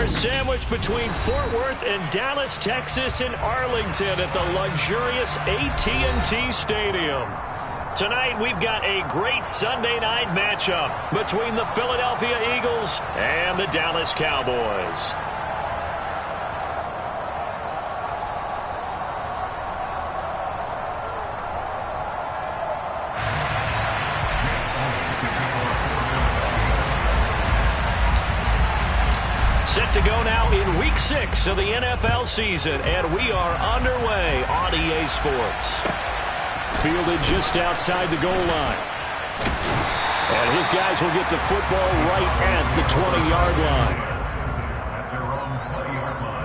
2-hour sandwich between Fort Worth and Dallas, Texas, and Arlington at the luxurious AT&T Stadium. Tonight, we've got a great Sunday night matchup between the Philadelphia Eagles and the Dallas Cowboys. Set to go now in Week 6 of the NFL season, and we are underway on EA Sports. Fielded just outside the goal line. And his guys will get the football right at the 20-yard line. At their own 20-yard line.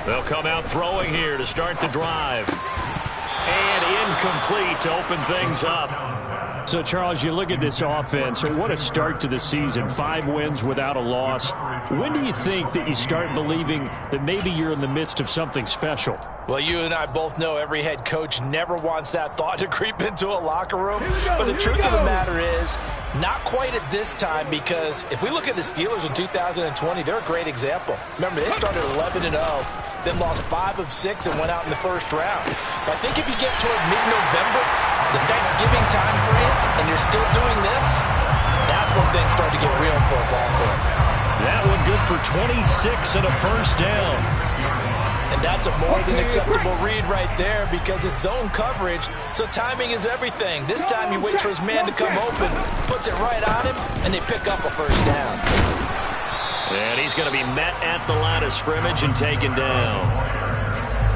They'll come out throwing here to start the drive. And incomplete to open things up. So, Charles, you look at this offense, what a start to the season. 5 wins without a loss. When do you think that you start believing that maybe you're in the midst of something special? Well, you and I both know every head coach never wants that thought to creep into a locker room. But the truth of the matter is, not quite at this time, because if we look at the Steelers in 2020, they're a great example. Remember, they started 11-0, then lost 5 of 6 and went out in the first round. But I think if you get toward mid-November, the Thanksgiving time frame, and you're still doing this, that's when things start to get real for a ball club. That one good for 26 and a first down. And that's a more than acceptable read right there because it's zone coverage, so timing is everything. This time he waits for his man to come open, puts it right on him, and they pick up a first down. And he's going to be met at the line of scrimmage and taken down.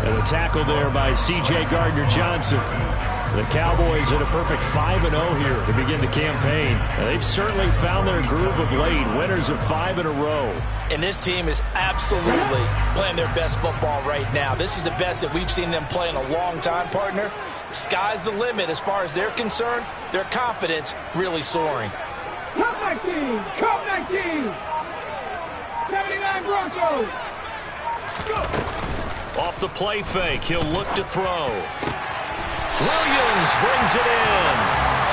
And a tackle there by C.J. Gardner-Johnson. The Cowboys at a perfect 5-0 here to begin the campaign. They've certainly found their groove of late, winners of 5 in a row. And this team is absolutely playing their best football right now. This is the best that we've seen them play in a long time, partner. Sky's the limit as far as they're concerned. Their confidence really soaring. Cup 19! Cup 19! 79 Broncos! Go! Off the play fake, he'll look to throw. Williams brings it in.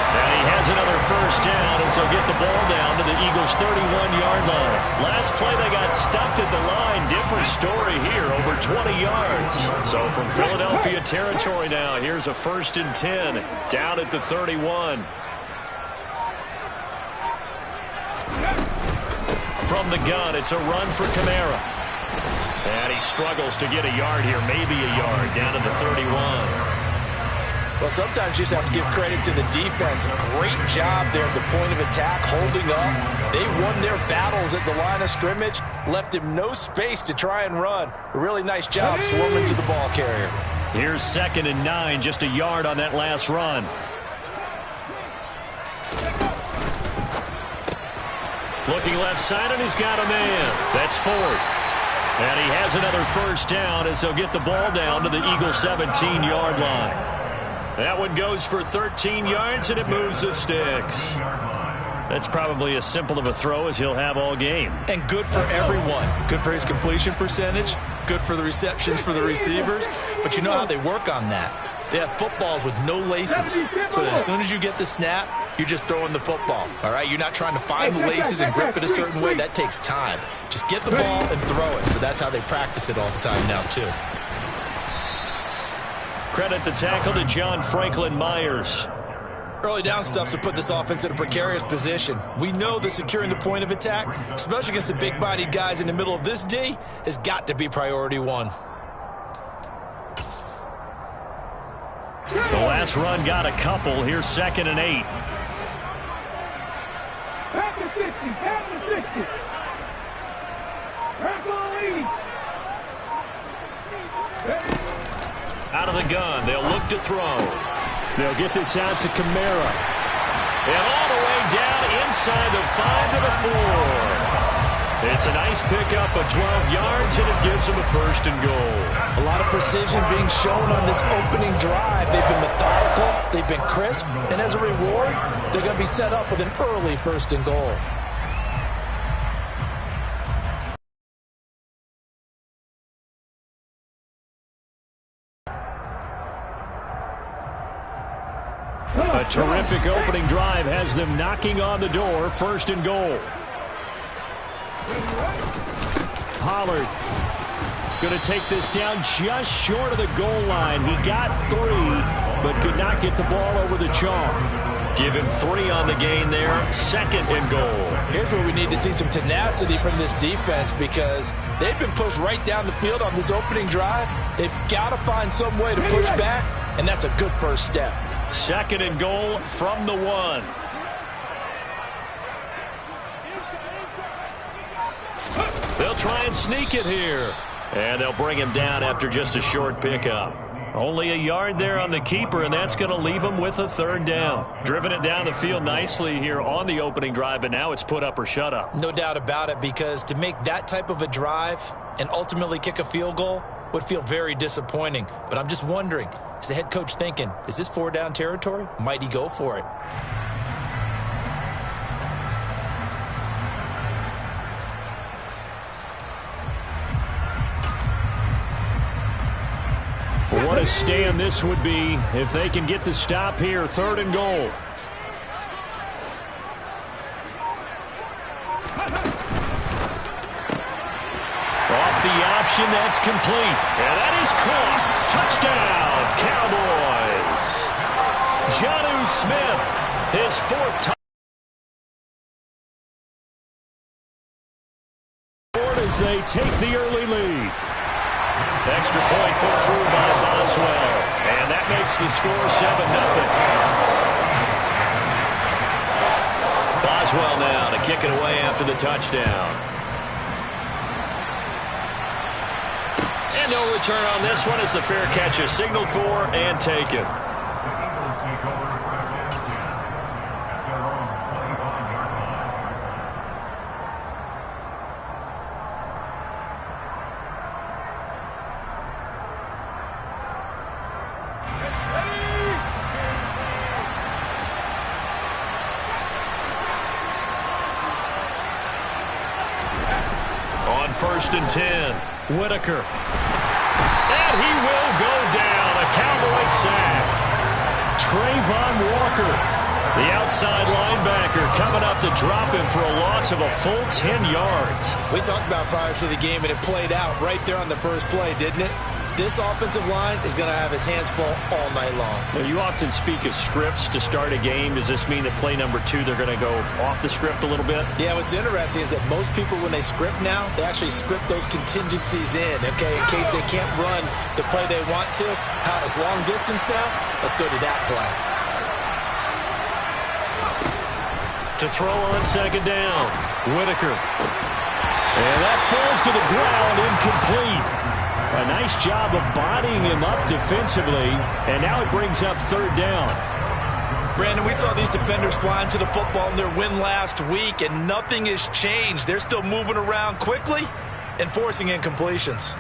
And he has another first down as they'll get the ball down to the Eagles' 31-yard line. Last play they got stuffed at the line. Different story here, over 20 yards. So from Philadelphia territory now, here's a 1st and 10 down at the 31. From the gun, it's a run for Kamara. And he struggles to get a yard here, maybe a yard, down to the 31. Well, sometimes you just have to give credit to the defense. Great job there at the point of attack, holding up. They won their battles at the line of scrimmage, left him no space to try and run. A really nice job swarming to the ball carrier. Here's 2nd and 9, just a yard on that last run. Looking left side, and he's got a man. That's Ford. And he has another first down as they'll get the ball down to the Eagles' 17-yard line. That one goes for 13 yards, and it moves the sticks. That's probably as simple of a throw as he'll have all game. And good for everyone. Good for his completion percentage. Good for the receptions for the receivers. But you know how they work on that. They have footballs with no laces. So that as soon as you get the snap, you're just throwing the football. All right? You're not trying to find the laces and grip it a certain way. That takes time. Just get the ball and throw it. So that's how they practice it all the time now, too. Credit the tackle to John Franklin Myers. Early down stuff to put this offense in a precarious position. We know that securing the point of attack, especially against the big-bodied guys in the middle of this D, has got to be priority 1. The last run got a couple. Here's 2nd and 8. Back to 50, back to 60. Back to the lead. Out of the gun, they'll look to throw. They'll get this out to Kamara. And all the way down inside the 5 to the 4. It's a nice pickup of 12 yards, and it gives them a 1st and goal. A lot of precision being shown on this opening drive. They've been methodical, they've been crisp, and as a reward, they're going to be set up with an early 1st and goal. A terrific opening drive has them knocking on the door. 1st and goal. Pollard going to take this down just short of the goal line. He got 3, but could not get the ball over the chalk. Give him 3 on the gain there. 2nd and goal. Here's where we need to see some tenacity from this defense because they've been pushed right down the field on this opening drive. They've got to find some way to push back, and that's a good first step. 2nd and goal from the 1. They'll try and sneak it here. And they'll bring him down after just a short pickup. Only a yard there on the keeper, and that's going to leave him with a 3rd down. Driven it down the field nicely here on the opening drive, but now it's put up or shut up. No doubt about it, because to make that type of a drive and ultimately kick a field goal would feel very disappointing. But I'm just wondering, is the head coach thinking, is this 4-down territory? Might he go for it? Well, what a stand this would be if they can get the stop here. 3rd and goal. Off the option, that's complete. And that is caught. Touchdown, Cowboys. Jonnu Smith, his 4th touchdown. As they take the early lead. Extra point put through by Boswell. And that makes the score 7-0. Boswell now to kick it away after the touchdown. And no return on this one as the fair catch is signaled for and taken. On 1st and 10, Whitaker. And he will go down. A Cowboy sack. Trayvon Walker, the outside linebacker, coming up to drop him for a loss of a full 10 yards. We talked about prior to the game, and it played out right there on the first play, didn't it? This offensive line is going to have his hands full all night long. Now, you often speak of scripts to start a game. Does this mean that play number 2, they're going to go off the script a little bit? Yeah, what's interesting is that most people, when they script now, they actually script those contingencies in, okay, in case they can't run the play they want to. How it's long distance now? Let's go to that play. To throw on 2nd down, Whitaker. And that falls to the ground, incomplete. A nice job of bodying him up defensively, and now it brings up 3rd down. Brandon, we saw these defenders flying to the football in their win last week, and nothing has changed. They're still moving around quickly and forcing incompletions.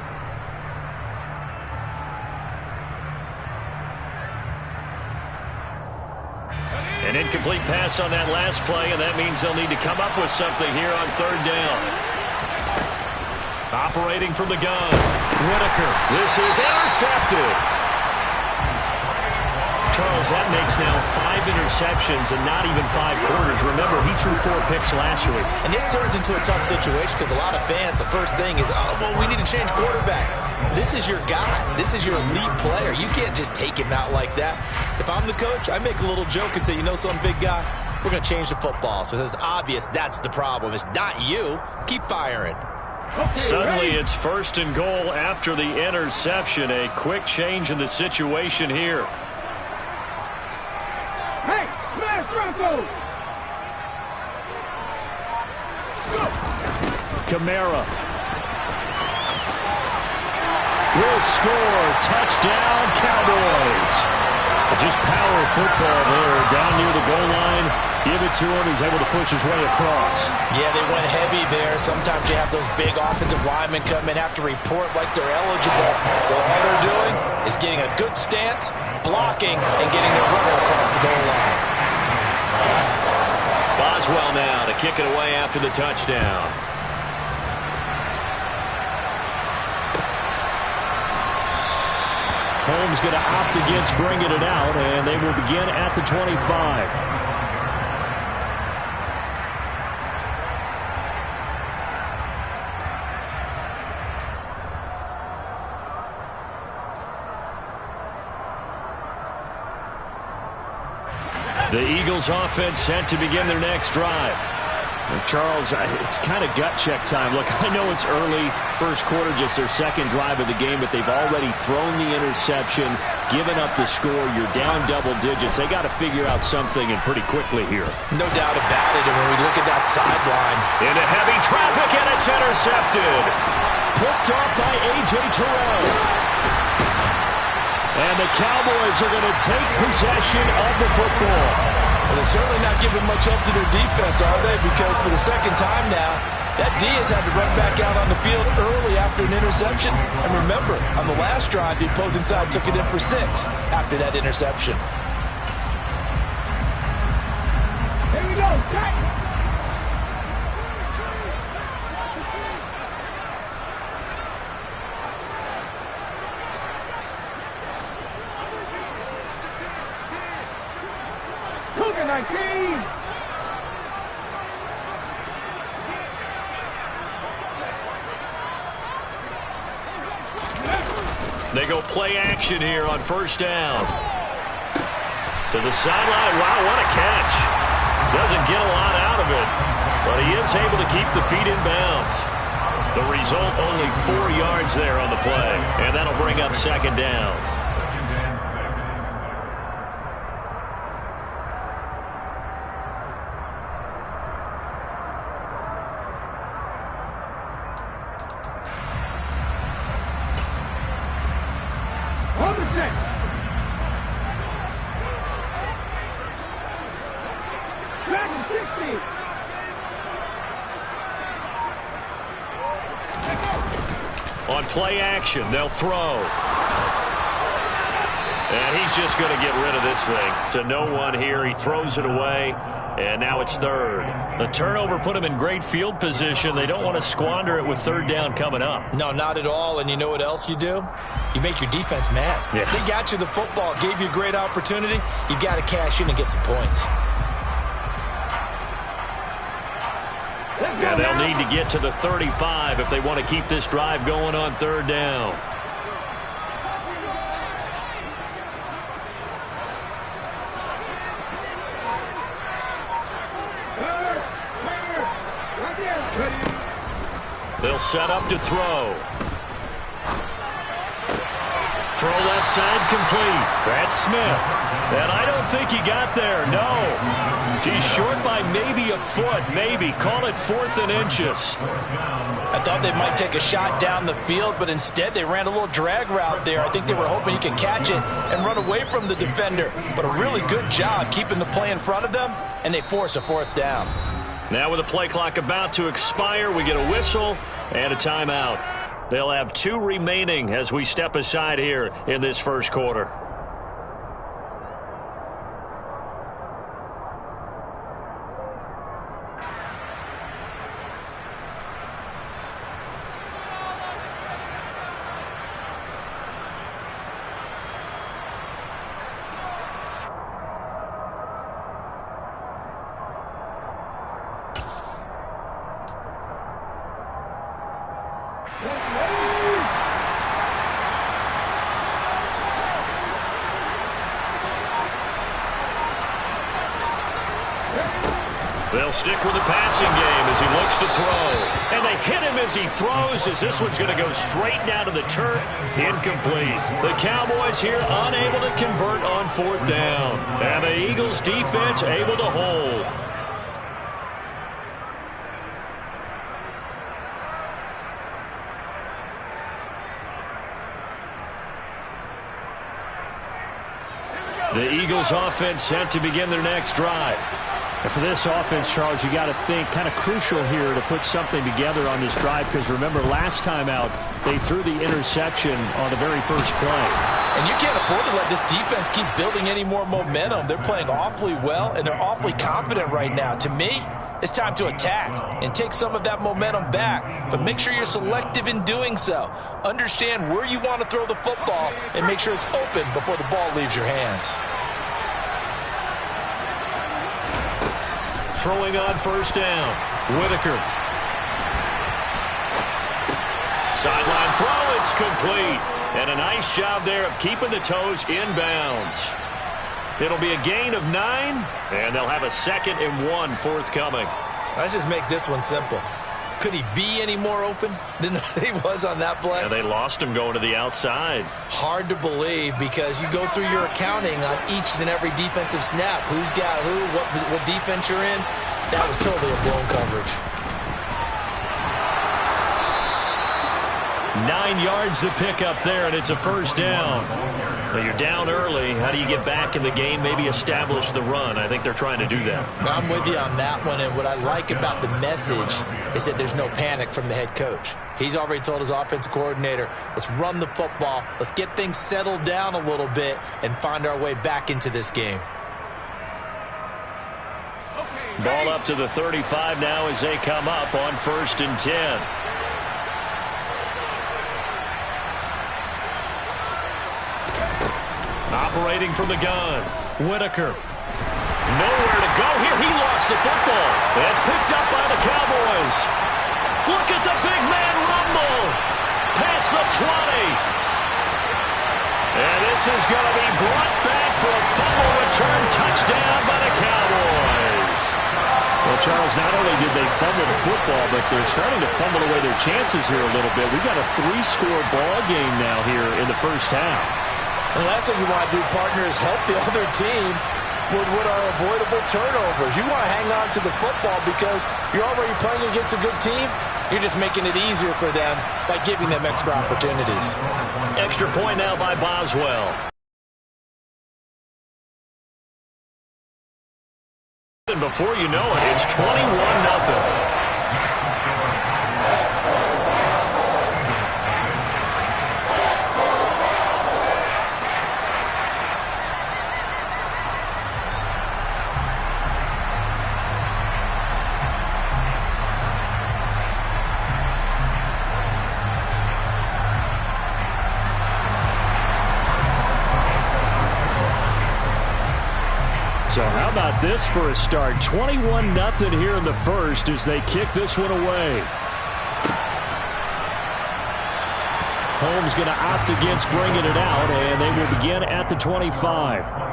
An incomplete pass on that last play, and that means they'll need to come up with something here on 3rd down. Operating from the gun, Whitaker. This is intercepted. Charles, that makes now 5 interceptions and not even 5 quarters. Remember, he threw 4 picks last week. And this turns into a tough situation because a lot of fans, the first thing is, oh, well, we need to change quarterbacks. This is your guy. This is your elite player. You can't just take him out like that. If I'm the coach, I make a little joke and say, you know something, big guy? We're going to change the football. So it's obvious that's the problem. It's not you. Keep firing. Suddenly it's 1st and goal after the interception. A quick change in the situation here. Hey, smash Bronco! Kamara will score. Touchdown, Cowboys. Just power the football there, down near the goal line. Give it to him. He's able to push his way across. Yeah, they went heavy there. Sometimes you have those big offensive linemen come in, have to report like they're eligible. But all they're doing is getting a good stance, blocking, and getting their runner across the goal line. Boswell now to kick it away after the touchdown. Holmes going to opt against bringing it out, and they will begin at the 25. The Eagles offense set to begin their next drive. And Charles, it's kind of gut check time. Look, I know it's early, first quarter, just their second drive of the game, but they've already thrown the interception, given up the score. You're down double digits. They got to figure out something, and pretty quickly here. No doubt about it. And when we look at that sideline, into heavy traffic, and it's intercepted. Picked off by A.J. Terrell. And the Cowboys are going to take possession of the football. Well, they're certainly not giving much help to their defense, are they? Because for the second time now, that D has had to run back out on the field early after an interception. And remember, on the last drive, the opposing side took it in for 6 after that interception. Here we go, Jack. They go play action here on first down. To the sideline. Wow, what a catch. Doesn't get a lot out of it, but he is able to keep the feet in bounds. The result, only 4 yards there on the play, and that'll bring up second down. On play action, they'll throw. And he's just going to get rid of this thing. To no one here. He throws it away, and now it's third. The turnover put him in great field position. They don't want to squander it with third down coming up. No, not at all. And you know what else you do? You make your defense mad. Yeah. They got you the football, gave you a great opportunity. You got to cash in and get some points. Yeah, they'll need to get to the 35 if they want to keep this drive going on third down. They'll set up to throw. Throw left side complete. That's Smith. And I don't think he got there. No. He's short by maybe a foot. Maybe. Call it 4th and inches. I thought they might take a shot down the field, but instead they ran a little drag route there. I think they were hoping he could catch it and run away from the defender. But a really good job keeping the play in front of them, and they force a 4th down. Now with the play clock about to expire, we get a whistle and a timeout. They'll have 2 remaining as we step aside here in this first quarter. They'll stick with the passing game as he looks to throw. And they hit him as he throws, as this one's going to go straight down to the turf. Incomplete. The Cowboys here unable to convert on 4th down. And the Eagles defense able to hold. Here we go. The Eagles offense set to begin their next drive. And for this offense, Charles, you got to think kind of crucial here to put something together on this drive, because remember last time out they threw the interception on the very first play. And you can't afford to let this defense keep building any more momentum. They're playing awfully well, and they're awfully confident right now. To me, it's time to attack and take some of that momentum back, but make sure you're selective in doing so. Understand where you want to throw the football and make sure it's open before the ball leaves your hands. Throwing on first down, Whitaker. Sideline throw, it's complete. And a nice job there of keeping the toes inbounds. It'll be a gain of 9, and they'll have a 2nd and 1 forthcoming. Let's just make this one simple. Could he be any more open than he was on that play? Yeah, they lost him going to the outside. Hard to believe, because you go through your accounting on each and every defensive snap. Who's got who, what defense you're in. That was totally a blown coverage. 9 yards to pick up there, and it's a first down. Well, you're down early. How do you get back in the game, maybe establish the run? I think they're trying to do that. I'm with you on that one, and what I like about the message is that there's no panic from the head coach. He's already told his offensive coordinator, let's run the football, let's get things settled down a little bit and find our way back into this game. Ball up to the 35 now as they come up on 1st and 10. Operating from the gun, Whitaker. Nowhere to go here. He lost the football. That's picked up by the Cowboys. Look at the big man rumble. Past the 20. And this is going to be brought back for a fumble return touchdown by the Cowboys. Well, Charles, not only did they fumble the football, but they're starting to fumble away their chances here a little bit. We've got a 3-score ball game now here in the first half. The last thing you want to do, partner, is help the other team with what are avoidable turnovers. You want to hang on to the football because you're already playing against a good team. You're just making it easier for them by giving them extra opportunities. Extra point now by Boswell. And before you know it, it's 21-0. So how about this for a start? 21-0 here in the first as they kick this one away. Holmes going to opt against bringing it out, and they will begin at the 25.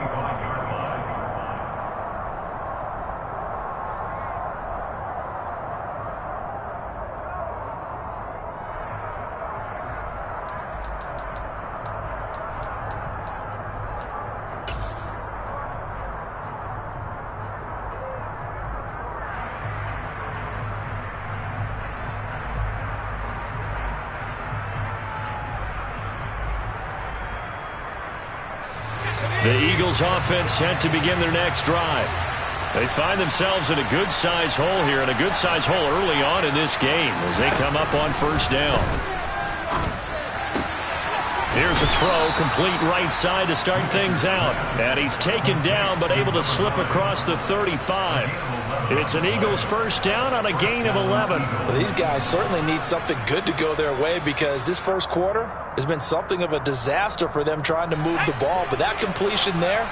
The Eagles offense set to begin their next drive. They find themselves in a good-sized hole here, and a good-sized hole early on in this game as they come up on first down. Here's a throw, complete right side to start things out. And he's taken down but able to slip across the 35. It's an Eagles first down on a gain of 11. Well, these guys certainly need something good to go their way because this first quarter has been something of a disaster for them trying to move the ball. But that completion there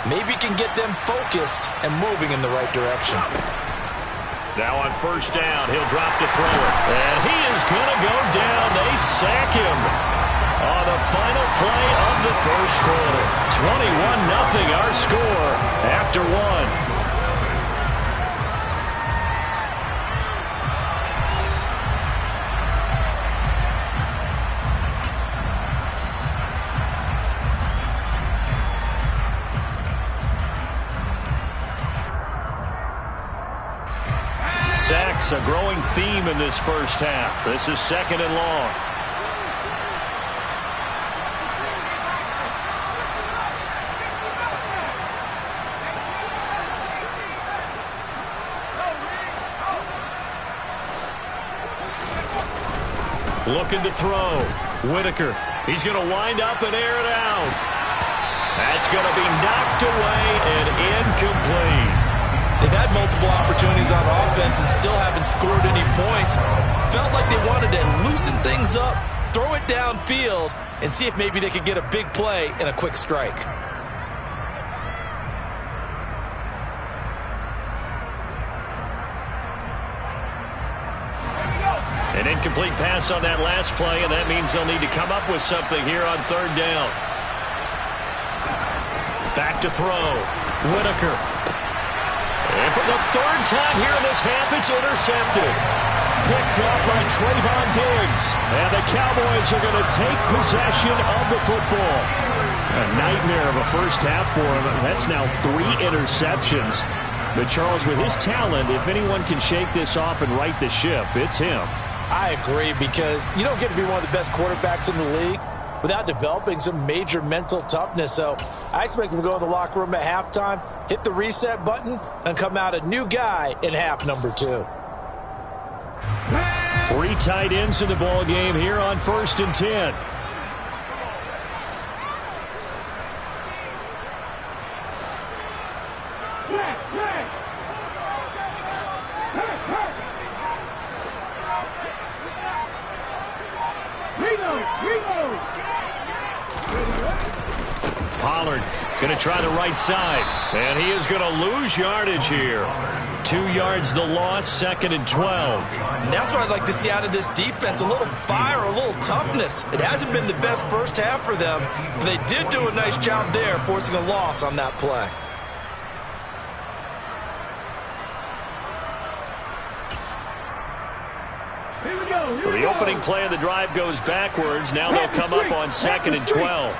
maybe can get them focused and moving in the right direction. Now on first down, he'll drop to throw it. And he is going to go down. They sack him on the final play of the first quarter. 21-0 our score after one. Sacks, a growing theme in this first half. This is second and long. Looking to throw. Whitaker. He's going to wind up and air it out. That's going to be knocked away and incomplete. They've had multiple opportunities on offense and still haven't scored any points. Felt like they wanted to loosen things up, throw it downfield, and see if maybe they could get a big play and a quick strike. An incomplete pass on that last play, and that means they'll need to come up with something here on third down. Back to throw. Whitaker. And for the third time here in this half, it's intercepted. Picked up by Trayvon Diggs. And the Cowboys are going to take possession of the football. A nightmare of a first half for him. That's now 3 interceptions. But Charles, with his talent, if anyone can shake this off and right the ship, it's him. I agree, because you don't get to be one of the best quarterbacks in the league without developing some major mental toughness. So I expect him to go in the locker room at halftime, hit the reset button, and come out a new guy in half number 2. 3 tight ends in the ball game here on 1st and 10. Pollard going to try the right side, and he is going to lose yardage here. 2 yards the loss, 2nd and 12. And that's what I'd like to see out of this defense, a little fire, a little toughness. It hasn't been the best first half for them, but they did do a nice job there, forcing a loss on that play. So the opening play of the drive goes backwards. Now they'll come up on 2nd and 12.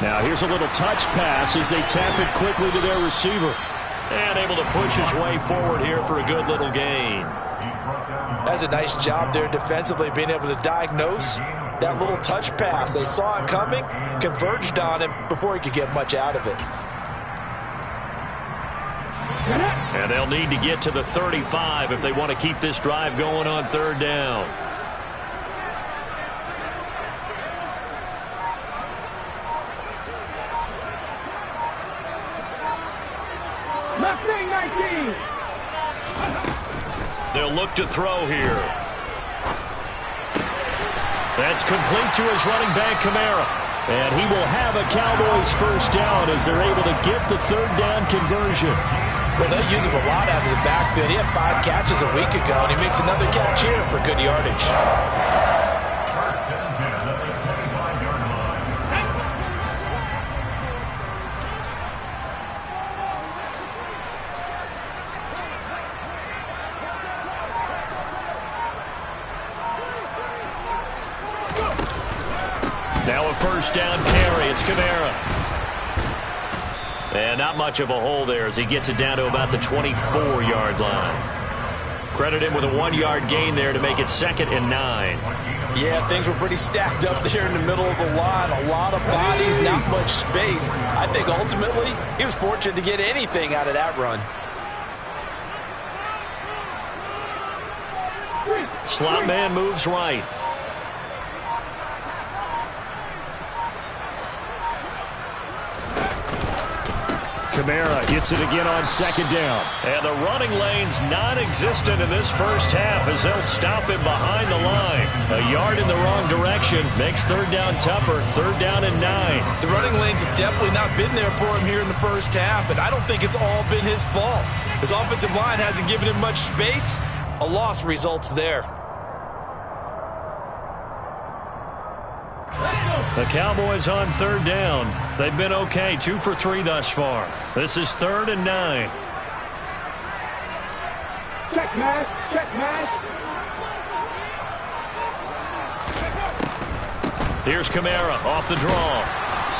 Now here's a little touch pass as they tap it quickly to their receiver. And able to push his way forward here for a good little gain. That's a nice job there defensively, being able to diagnose that little touch pass. They saw it coming, converged on him before he could get much out of it. And they'll need to get to the 35 if they want to keep this drive going on 3rd down. They'll look to throw here. That's complete to his running back, Kamara. And he will have a Cowboys first down as they're able to get the 3rd down conversion. Well, they use him a lot out of the backfield. He had 5 catches a week ago, and he makes another catch here for good yardage. Now a first down carry. It's Kamara. And not much of a hole there as he gets it down to about the 24-yard line. Credit him with a 1-yard gain there to make it 2nd and 9. Yeah, things were pretty stacked up there in the middle of the line. A lot of bodies, not much space. I think ultimately he was fortunate to get anything out of that run. Slot man moves right. Kamara gets it again on 2nd down. And the running lane's non-existent in this first half as they'll stop him behind the line. A yard in the wrong direction makes 3rd down tougher. 3rd down and 9. The running lanes have definitely not been there for him here in the first half, and I don't think it's all been his fault. His offensive line hasn't given him much space. A loss results there. The Cowboys on 3rd down. They've been okay, 2 for 3 thus far. This is 3rd and 9. Check, man. Check, man. Here's Kamara off the draw.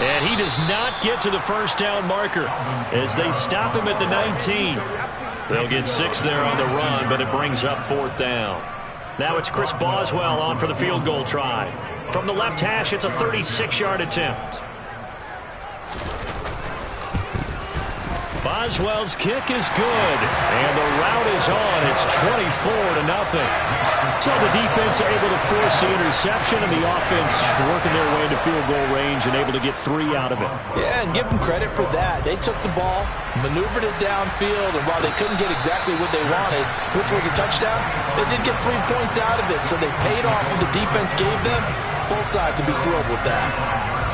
And he does not get to the first down marker as they stop him at the 19. They'll get 6 there on the run, but it brings up 4th down. Now it's Chris Boswell on for the field goal try. From the left hash, it's a 36-yard attempt. Boswell's kick is good, and the route is on. It's 24-0. So the defense able to force the interception, and the offense working their way into field goal range and able to get 3 out of it. Yeah, and give them credit for that. They took the ball, maneuvered it downfield, and while they couldn't get exactly what they wanted, which was a touchdown, they did get 3 points out of it, so they paid off what the defense gave them. Both sides to be thrilled with that.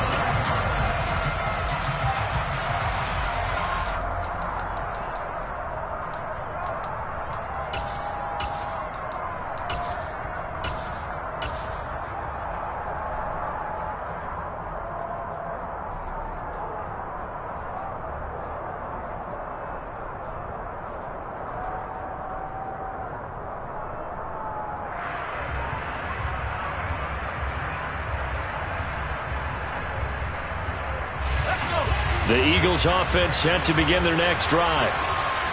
The Eagles offense set to begin their next drive.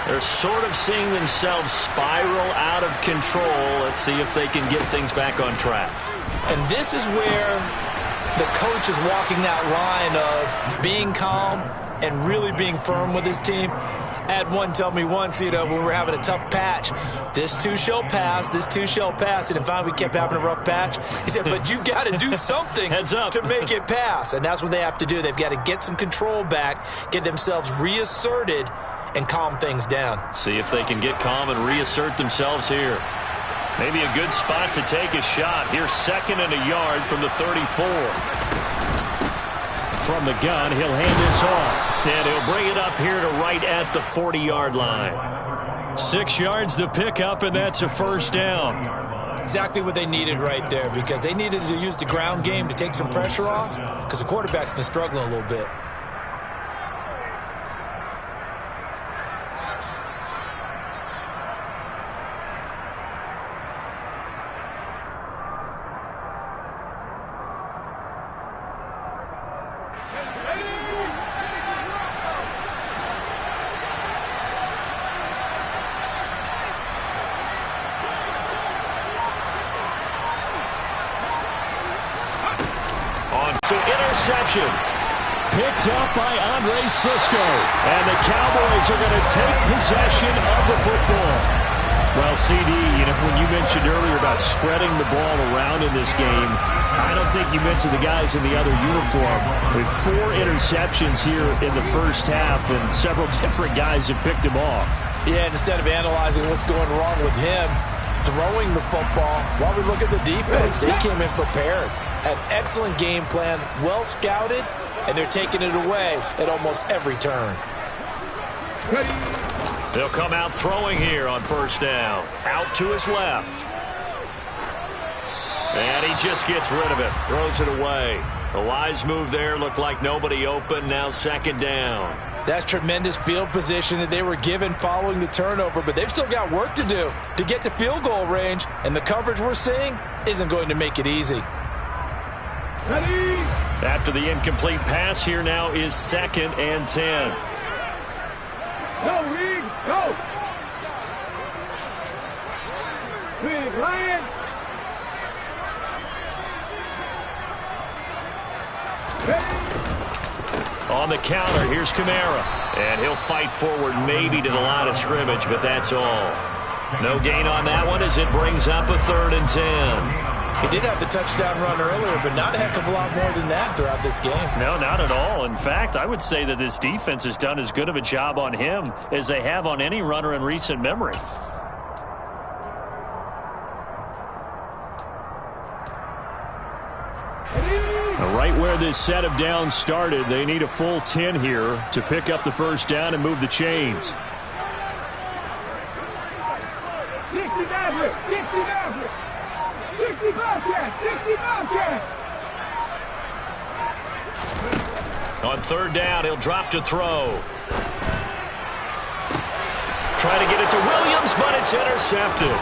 They're sort of seeing themselves spiral out of control. Let's see if they can get things back on track. And this is where the coach is walking that line of being calm and really being firm with his team. I had one tell me once, when we were having a tough patch, this too shall pass, this too shall pass. And finally we kept having a rough patch. He said, but you got to do something to make it pass. And that's what they have to do. They've got to get some control back, get themselves reasserted, and calm things down. See if they can get calm and reassert themselves here. Maybe a good spot to take a shot. Here's 2nd and a yard from the 34. From the gun, he'll hand this off. And he'll bring it up here to right at the 40-yard line. 6 yards the pickup, and that's a first down. Exactly what they needed right there, because they needed to use the ground game to take some pressure off, because the quarterback's been struggling a little bit. Interception. Picked up by Andre Sisco. And the Cowboys are going to take possession of the football. Well, CD, when you mentioned earlier about spreading the ball around in this game, I don't think you mentioned the guys in the other uniform. With 4 interceptions here in the first half, and several different guys have picked him off. Yeah, and instead of analyzing what's going wrong with him, throwing the football, while we look at the defense, they came in prepared. An excellent game plan, well scouted, and they're taking it away at almost every turn. They'll come out throwing here on first down. Out to his left. And he just gets rid of it, throws it away. A wise move there, looked like nobody open, now 2nd down. That's tremendous field position that they were given following the turnover, but they've still got work to do to get to field goal range, and the coverage we're seeing isn't going to make it easy. After the incomplete pass, here now is 2nd and 10. Go, Reed, go! Big Lions! On the counter, here's Kamara. And he'll fight forward maybe to the line of scrimmage, but that's all. No gain on that one as it brings up a 3rd and 10. He did have the touchdown run earlier, but not a heck of a lot more than that throughout this game. No, not at all. In fact, I would say that this defense has done as good of a job on him as they have on any runner in recent memory. Right where this set of downs started, they need a full 10 here to pick up the first down and move the chains. 60 Maverick! 60 Maverick! 60 Bobcat! 60 Bobcat! On 3rd down, he'll drop to throw. Try to get it to Williams, but it's intercepted.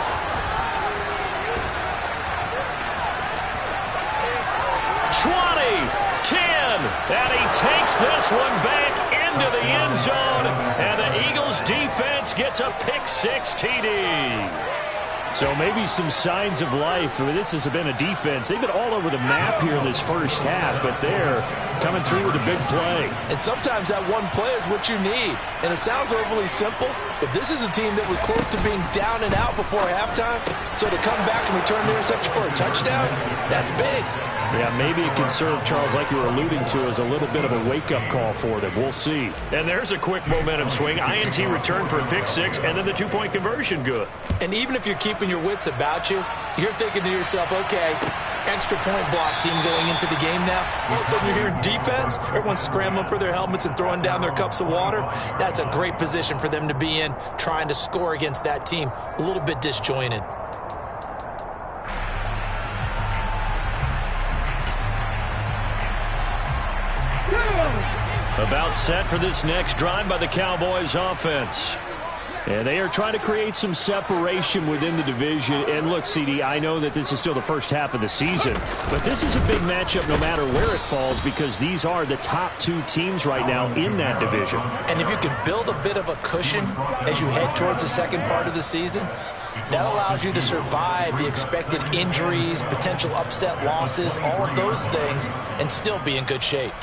And he takes this one back into the end zone, and the Eagles defense gets a pick-6 TD. So maybe some signs of life. I mean, this has been a defense. They've been all over the map here in this first half, but they're coming through with a big play. And sometimes that one play is what you need. And it sounds overly simple, but this is a team that was close to being down and out before halftime. So to come back and return the interception for a touchdown, that's big. Yeah, maybe it can serve, Charles, like you were alluding to, as a little bit of a wake-up call for them. We'll see. And there's a quick momentum swing. INT return for a pick six, and then the two-point conversion good. And even if you're keeping your wits about you, you're thinking to yourself, okay, extra point block team going into the game now. All of a sudden you're hearing defense. Everyone's scrambling for their helmets and throwing down their cups of water. That's a great position for them to be in, trying to score against that team. A little bit disjointed. About set for this next drive by the Cowboys offense. And they are trying to create some separation within the division. And look, CD, I know that this is still the first half of the season, but this is a big matchup no matter where it falls, because these are the top two teams right now in that division. And if you can build a bit of a cushion as you head towards the second part of the season, that allows you to survive the expected injuries, potential upset losses, all of those things, and still be in good shape.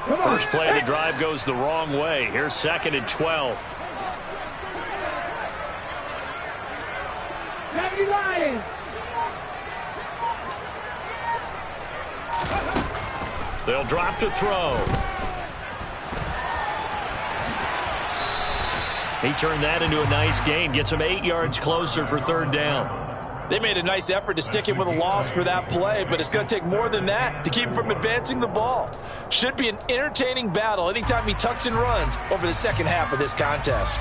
First play of the drive goes the wrong way. Here's 2nd and 12. They'll drop to throw. He turned that into a nice gain. Gets him 8 yards closer for 3rd down. They made a nice effort to stick him with a loss for that play, but it's going to take more than that to keep him from advancing the ball. Should be an entertaining battle anytime he tucks and runs over the second half of this contest.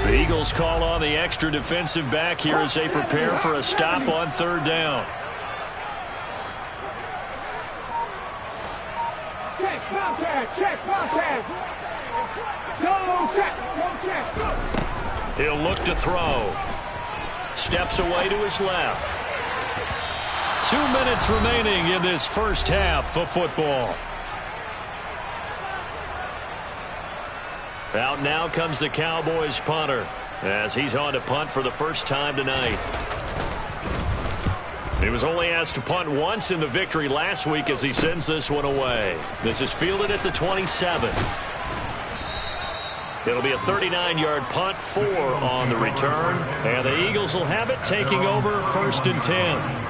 The Eagles call on the extra defensive back here as they prepare for a stop on 3rd down. Check, contact, check, contact. No, check, go. He'll look to throw. Steps away to his left. 2 minutes remaining in this first half of football. Out now comes the Cowboys punter as he's on to punt for the first time tonight. He was only asked to punt once in the victory last week as he sends this one away. This is fielded at the 27. It'll be a 39-yard punt, 4 on the return, and the Eagles will have it, taking over 1st and 10.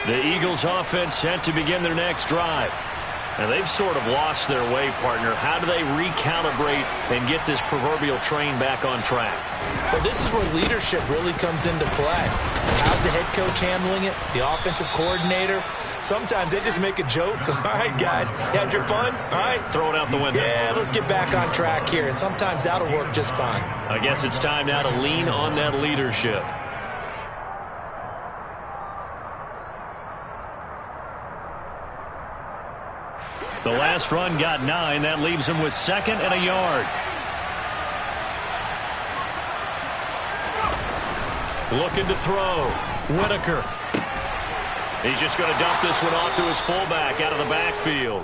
The Eagles offense set to begin their next drive. And they've sort of lost their way, partner. How do they recalibrate and get this proverbial train back on track? Well, this is where leadership really comes into play. How's the head coach handling it? The offensive coordinator? Sometimes they just make a joke. All right, guys, you had your fun? All right. Throw it out the window. Yeah, let's get back on track here. And sometimes that'll work just fine. I guess it's time now to lean on that leadership. The last run got 9. That leaves him with 2nd and a yard. Looking to throw. Whitaker. He's just going to dump this one off to his fullback out of the backfield.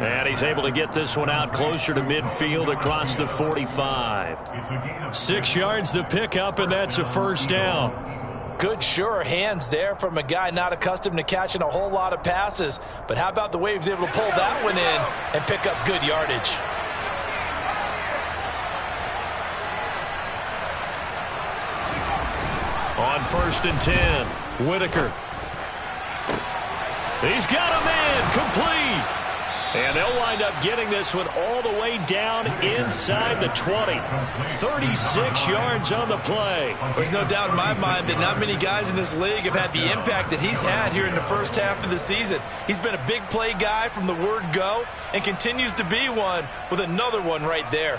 And he's able to get this one out closer to midfield across the 45. 6 yards the pickup, and that's a 1st down. Good, sure hands there from a guy not accustomed to catching a whole lot of passes. But how about the way he was able to pull that one in and pick up good yardage? On 1st and 10, Whitaker. He's got a man complete. And they'll wind up getting this one all the way down inside the 20. 36 yards on the play. There's no doubt in my mind that not many guys in this league have had the impact that he's had here in the first half of the season. He's been a big play guy from the word go and continues to be one with another one right there.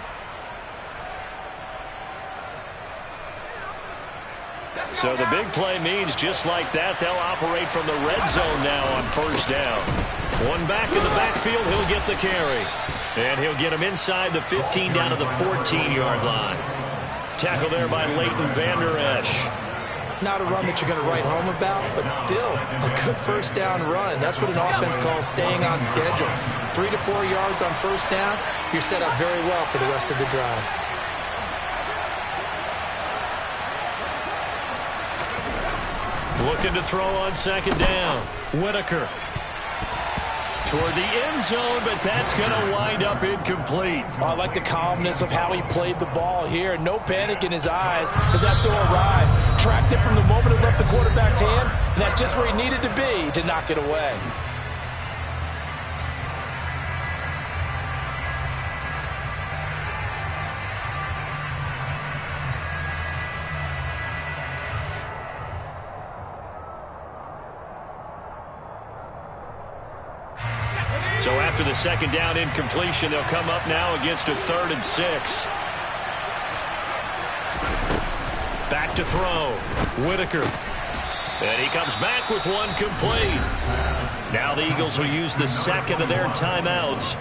So the big play means just like that, they'll operate from the red zone now on first down. One back in the backfield, he'll get the carry. And he'll get him inside the 15 down to the 14-yard line. Tackle there by Leighton Vander Esch. Not a run that you're going to write home about, but still a good first down run. That's what an offense calls staying on schedule. 3 to 4 yards on first down, you're set up very well for the rest of the drive. Looking to throw on second down. Whitaker toward the end zone, but that's going to wind up incomplete. Oh, I like the calmness of how he played the ball here. No panic in his eyes as that throw arrived. Tracked it from the moment it left the quarterback's hand, and that's just where he needed to be to knock it away. So after the second down incompletion, they'll come up now against a 3rd and 6. Back to throw. Whitaker. And he comes back with one complete. Now the Eagles will use the second of their timeouts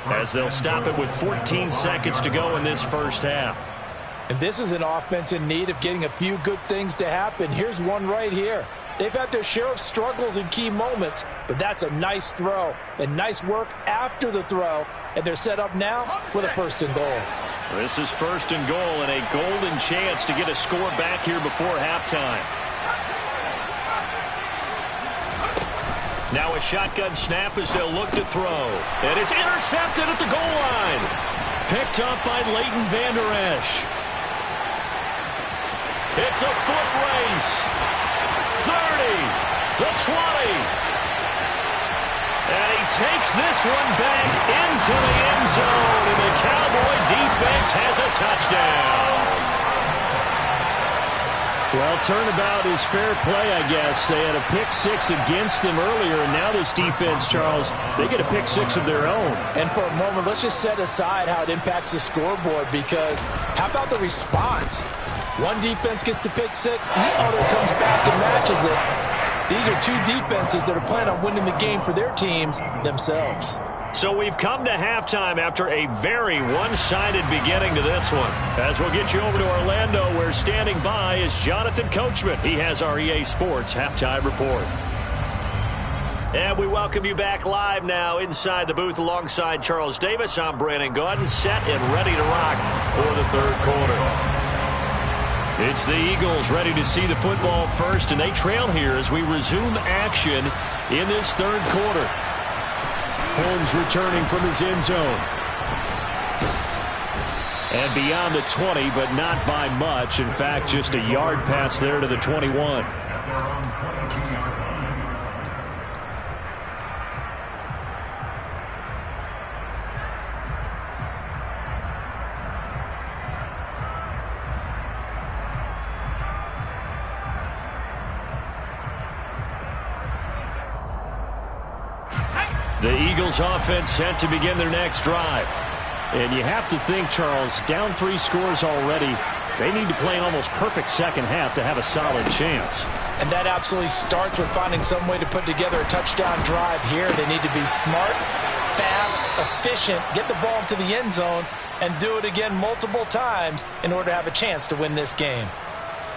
as they'll stop it with 14 seconds to go in this first half. And this is an offense in need of getting a few good things to happen. Here's one right here. They've had their share of struggles in key moments, but that's a nice throw and nice work after the throw. And they're set up now with a 1st and goal. This is 1st and goal and a golden chance to get a score back here before halftime. Now a shotgun snap as they'll look to throw. And it's intercepted at the goal line. Picked up by Leighton Vander Esch. It's a foot race. 30, the 20. And he takes this one back into the end zone, and the Cowboy defense has a touchdown. Well, turnabout is fair play, I guess. They had a pick 6 against them earlier, and now this defense, Charles, they get a pick 6 of their own. And for a moment, let's just set aside how it impacts the scoreboard, because how about the response? One defense gets the pick 6, the other comes back and matches it. These are two defenses that are planning on winning the game for their teams themselves. So we've come to halftime after a very one-sided beginning to this one. As we'll get you over to Orlando, where standing by is Jonathan Coachman. He has our EA Sports Halftime Report. And we welcome you back live now inside the booth alongside Charles Davis. I'm Brandon Gaudin, set and ready to rock for the 3rd quarter. It's the Eagles ready to see the football first, and they trail here as we resume action in this 3rd quarter. Holmes returning from his end zone. And beyond the 20, but not by much. In fact, just a yard pass there to the 21. The Eagles offense set to begin their next drive. And you have to think, Charles, down 3 scores already. They need to play an almost perfect second half to have a solid chance. And that absolutely starts with finding some way to put together a touchdown drive here. They need to be smart, fast, efficient, get the ball to the end zone, and do it again multiple times in order to have a chance to win this game.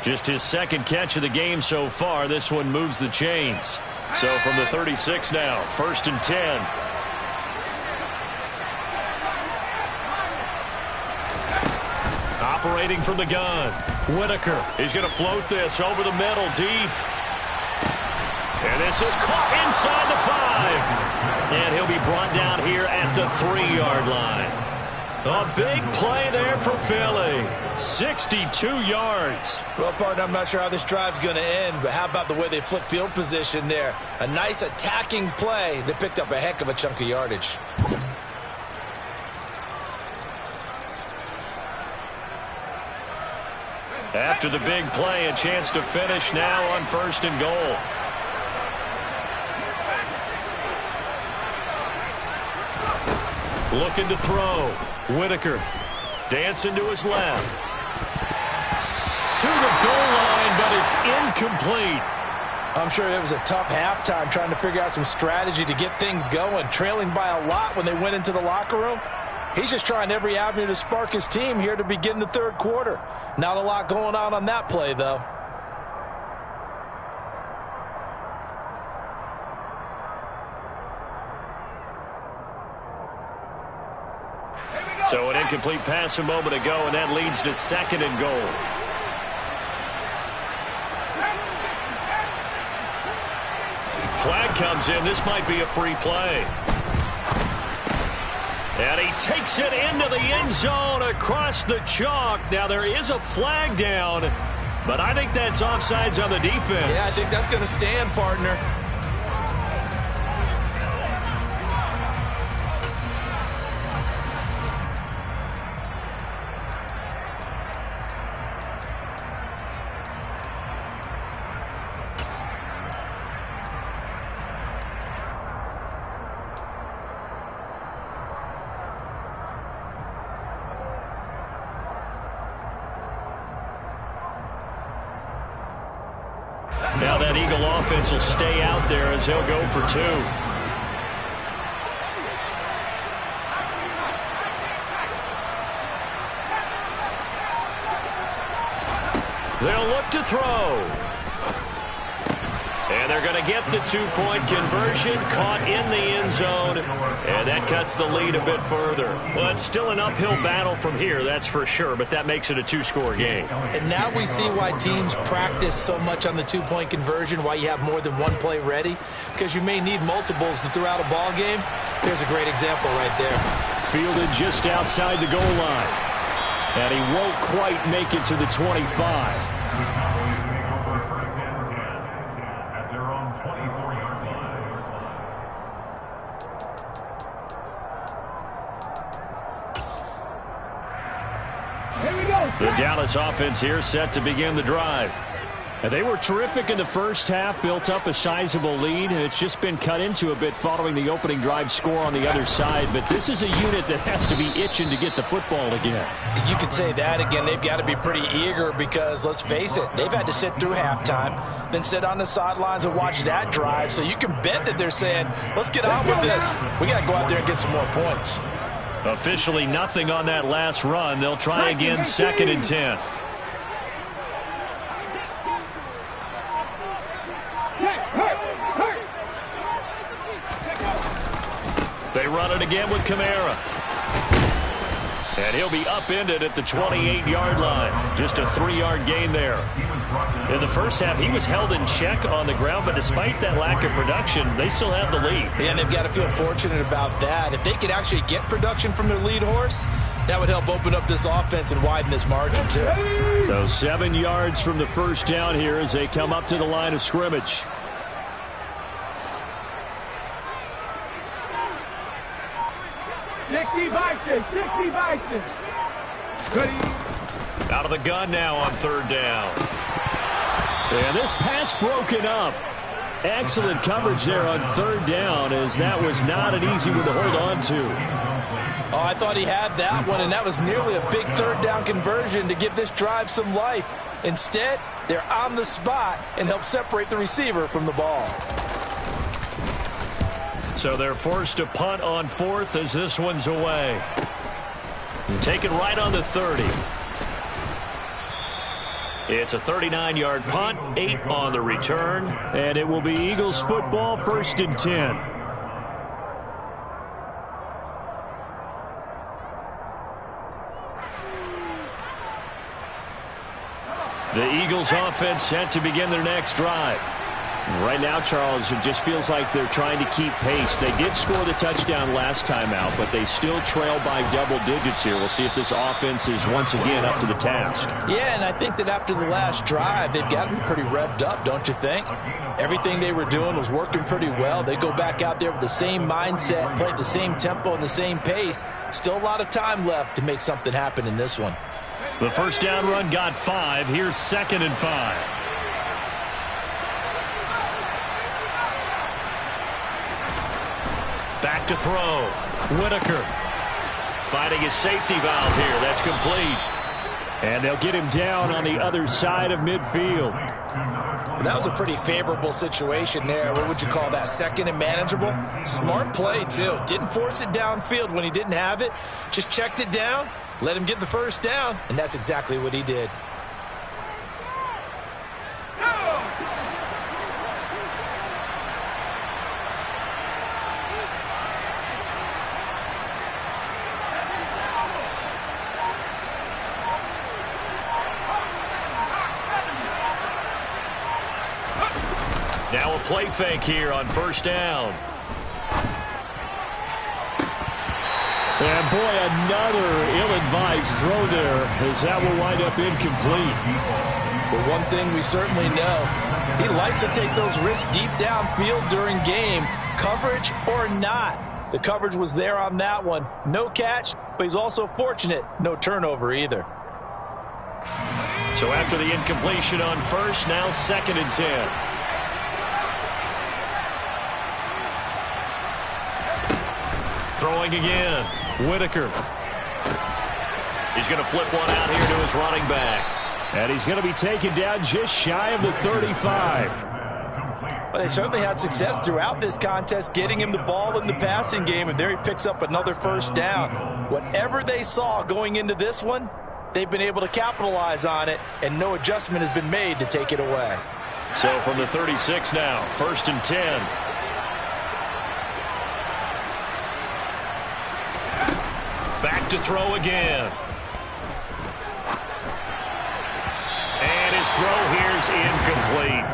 Just his 2nd catch of the game so far. This one moves the chains. So from the 36 now, 1st and 10. Operating from the gun. Whitaker. He's going to float this over the middle, deep. And this is caught inside the 5. And he'll be brought down here at the 3-yard line. A big play there for Philly. 62 yards. Well, partner, I'm not sure how this drive's going to end, but how about the way they flip field position there? A nice attacking play that picked up a heck of a chunk of yardage. After the big play, a chance to finish now on 1st and goal. Looking to throw. Whitaker dancing to his left. To the goal line, but it's It's incomplete. I'm sure it was a tough halftime trying to figure out some strategy to get things going, trailing by a lot when they went into the locker room. He's just trying every avenue to spark his team here to begin the third quarter. Not a lot going on that play, though. So an incomplete pass a moment ago, and that leads to second and goal. Flag comes in. This might be a free play. And he takes it into the end zone across the chalk. Now, there is a flag down, but I think that's offsides on the defense. Yeah, I think that's going to stand, partner. Now that Eagle offense will stay out there as he'll go for two. They'll look to throw. And they're going to get the two-point conversion, caught in the end zone, and that cuts the lead a bit further. Well, it's still an uphill battle from here, that's for sure, but that makes it a two-score game. And now we see why teams practice so much on the two-point conversion, why you have more than one play ready, because you may need multiples to throw out a ball game. There's a great example right there. Fielded just outside the goal line. And he won't quite make it to the 25. The Dallas offense here set to begin the drive. And they were terrific in the first half, built up a sizable lead, and it's just been cut into a bit following the opening drive score on the other side. But this is a unit that has to be itching to get the football again. You could say that again. They've got to be pretty eager because, let's face it, they've had to sit through halftime, then sit on the sidelines and watch that drive. So you can bet that they're saying, let's get on with this. We got to go out there and get some more points. Officially nothing on that last run. They'll try again, 2nd and 10. They run it again with Kamara. And he'll be upended at the 28-yard line. Just a 3-yard gain there. In the first half, he was held in check on the ground, but despite that lack of production, they still have the lead. And they've got to feel fortunate about that. If they could actually get production from their lead horse, that would help open up this offense and widen this margin, too. So 7 yards from the first down here as they come up to the line of scrimmage. Out of the gun now on 3rd down. And this pass broken up. Excellent coverage there on 3rd down, as that was not an easy one to hold on to. Oh, I thought he had that one, and that was nearly a big 3rd down conversion to give this drive some life. Instead, they're on the spot and help separate the receiver from the ball. So they're forced to punt on 4th as this one's away. Take it right on the 30. It's a 39-yard punt, 8 on the return. And it will be Eagles football, 1st and 10. The Eagles offense set to begin their next drive. Right now, Charles, it just feels like they're trying to keep pace. They did score the touchdown last time out, but they still trail by double digits here. We'll see if this offense is once again up to the task. Yeah, and I think that after the last drive, they've got to be pretty revved up, don't you think? Everything they were doing was working pretty well. They go back out there with the same mindset, play at the same tempo and the same pace. Still a lot of time left to make something happen in this one. The first down run got 5. Here's 2nd and 5. Back to throw. Whitaker fighting his safety valve here. That's complete. And they'll get him down on the other side of midfield. That was a pretty favorable situation there. What would you call that? Second and manageable? Smart play, too. Didn't force it downfield when he didn't have it. Just checked it down, let him get the first down, and that's exactly what he did. Now a play fake here on first down. And boy, another ill-advised throw there, as that will wind up incomplete. But one thing we certainly know, he likes to take those risks deep downfield during games, coverage or not. The coverage was there on that one. No catch, but he's also fortunate. No turnover either. So after the incompletion on first, now 2nd and 10. Throwing again. Whitaker. He's going to flip one out here to his running back. And he's going to be taken down just shy of the 35. Well, they certainly had success throughout this contest getting him the ball in the passing game, and there he picks up another first down. Whatever they saw going into this one, they've been able to capitalize on it, and no adjustment has been made to take it away. So from the 36 now, 1st and 10. Back to throw again. And his throw here's incomplete.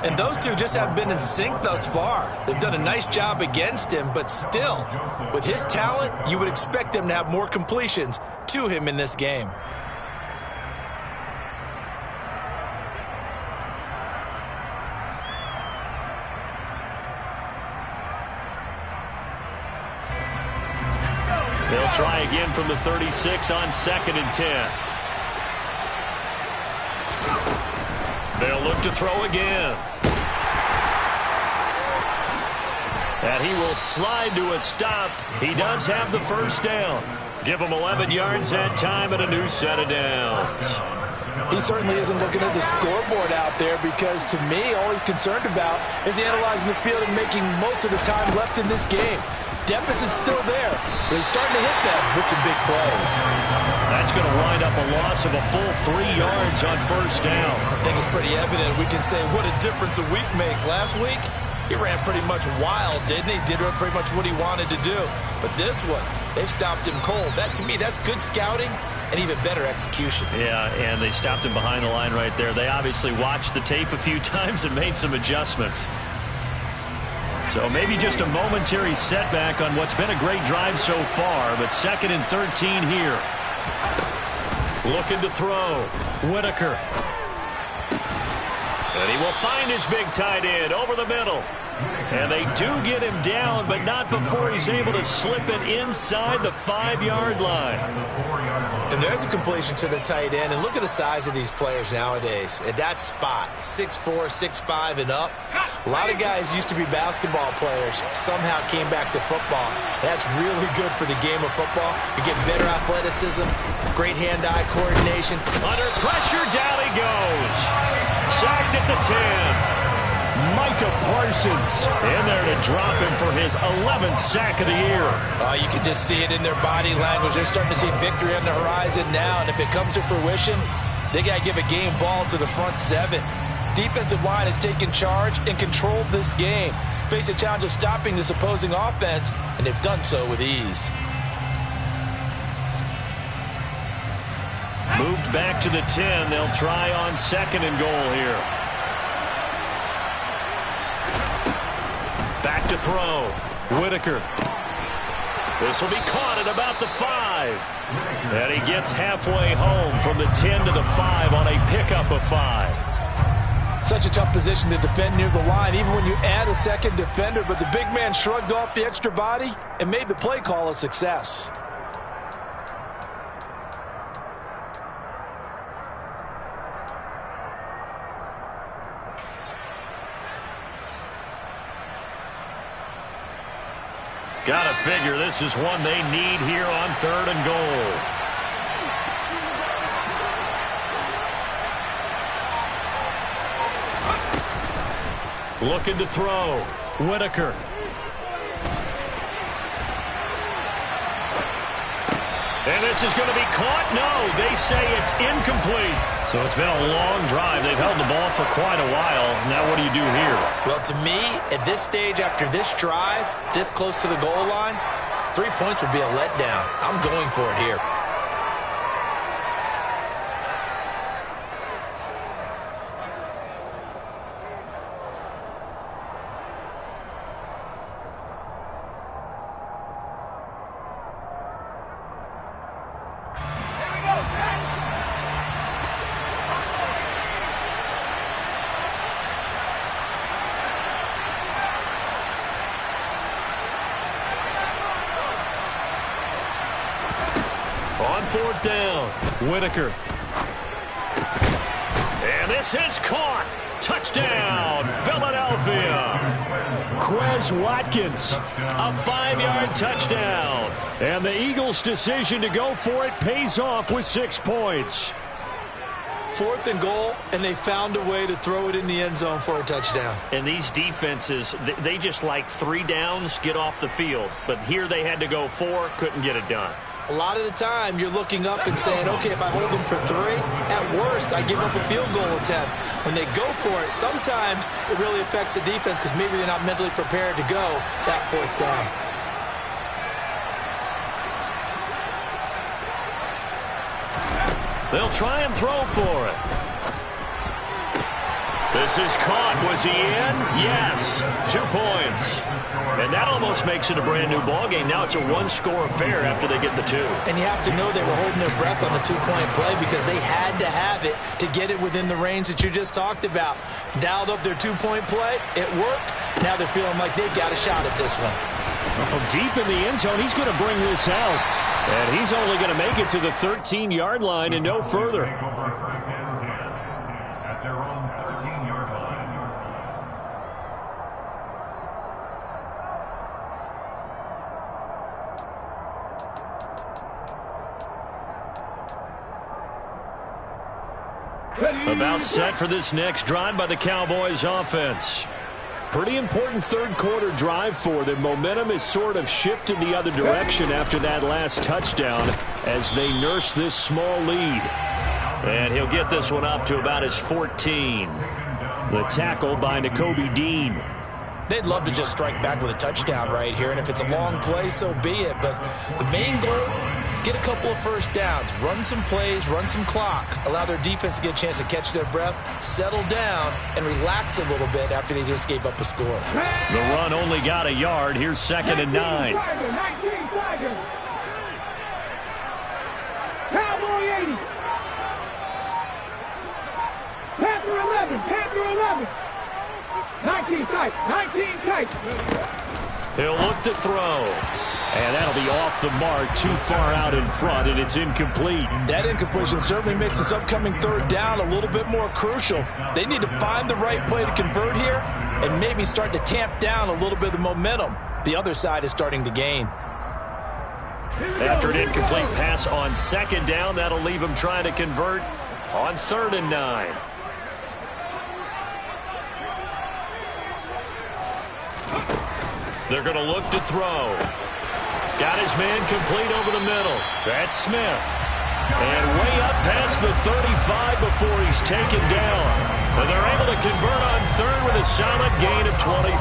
And those two just haven't been in sync thus far. They've done a nice job against him, but still, with his talent, you would expect them to have more completions to him in this game. They'll try again from the 36 on 2nd and 10. They'll look to throw again. And he will slide to a stop. He does have the first down. Give him 11 yards that time and a new set of downs. He certainly isn't looking at the scoreboard out there because, to me, all he's concerned about is analyzing the field and making most of the time left in this game. Deficit's still there, but he's starting to hit them with some big plays. That's going to wind up a loss of a full 3 yards on first down. I think it's pretty evident. We can say what a difference a week makes. Last week, he ran pretty much wild, didn't he? Did pretty much what he wanted to do. But this one, they've stopped him cold. That, to me, that's good scouting and even better execution. Yeah, and they stopped him behind the line right there. They obviously watched the tape a few times and made some adjustments. So maybe just a momentary setback on what's been a great drive so far, but 2nd and 13 here. Looking to throw. Whitaker. And he will find his big tight end over the middle. And they do get him down, but not before he's able to slip it inside the 5-yard line. And there's a completion to the tight end. And look at the size of these players nowadays. At that spot, 6'4", 6'5", and up. A lot of guys used to be basketball players, somehow came back to football. That's really good for the game of football. You get better athleticism, great hand-eye coordination. Under pressure, down he goes. Sacked at the 10. Micah Parsons in there to drop him for his 11th sack of the year. You can just see it in their body language. They're starting to see victory on the horizon now, and if it comes to fruition, they got to give a game ball to the front 7. Defensive line has taken charge and controlled this game. Face a challenge of stopping this opposing offense, and they've done so with ease. Moved back to the 10. They'll try on 2nd and goal here. Back to throw. Whitaker. This will be caught at about the 5. And he gets halfway home from the 10 to the 5 on a pickup of 5. Such a tough position to defend near the line, even when you add a second defender. But the big man shrugged off the extra body and made the play call a success. Gotta figure this is one they need here on 3rd and goal. Looking to throw. Whitaker. And this is going to be caught. No, they say it's incomplete. So it's been a long drive. They've held the ball for quite a while. Now what do you do here? Well, to me, at this stage after this drive, this close to the goal line, 3 points would be a letdown. I'm going for it here. On fourth down, Whitaker. And this is caught. Touchdown, Philadelphia. Quez Watkins, a 5-yard touchdown. And the Eagles' decision to go for it pays off with 6 points. 4th and goal, and they found a way to throw it in the end zone for a touchdown. And these defenses, they just like 3 downs, get off the field. But here they had to go 4, couldn't get it done. A lot of the time, you're looking up and saying, okay, if I hold them for 3, at worst, I give up a field goal attempt. When they go for it, sometimes it really affects the defense because maybe they're not mentally prepared to go that 4th down. They'll try and throw for it. This is caught. Was he in? Yes. 2 points. And that almost makes it a brand-new ballgame. Now it's a 1-score affair after they get the 2. And you have to know they were holding their breath on the 2-point play because they had to have it to get it within the range that you just talked about. Dialed up their 2-point play. It worked. Now they're feeling like they've got a shot at this one. Well, from deep in the end zone, he's going to bring this out. And he's only going to make it to the 13-yard line and no further. At their own 13-yard line. About set for this next drive by the Cowboys offense. Pretty important third-quarter drive for them. Momentum is sort of shifted the other direction after that last touchdown as they nurse this small lead. And he'll get this one up to about his 14. The tackle by Nakobe Dean. They'd love to just strike back with a touchdown right here, and if it's a long play, so be it. But the main goal, get a couple of first downs, run some plays, run some clock, allow their defense to get a chance to catch their breath, settle down, and relax a little bit after they just gave up a score. The run only got a yard. Here's 2nd and 9. 19 seconds. Cowboy 80. Panther 11. Panther 11. 19 tight. 19 tight. He'll look to throw. And that'll be off the mark, too far out in front, and it's incomplete. That incompletion certainly makes this upcoming 3rd down a little bit more crucial. They need to find the right play to convert here and maybe start to tamp down a little bit of the momentum the other side is starting to gain. After an incomplete pass on 2nd down, that'll leave him trying to convert on 3rd and 9. They're going to look to throw. Got his man complete over the middle. That's Smith. And way up past the 35 before he's taken down. And they're able to convert on 3rd with a solid gain of 23.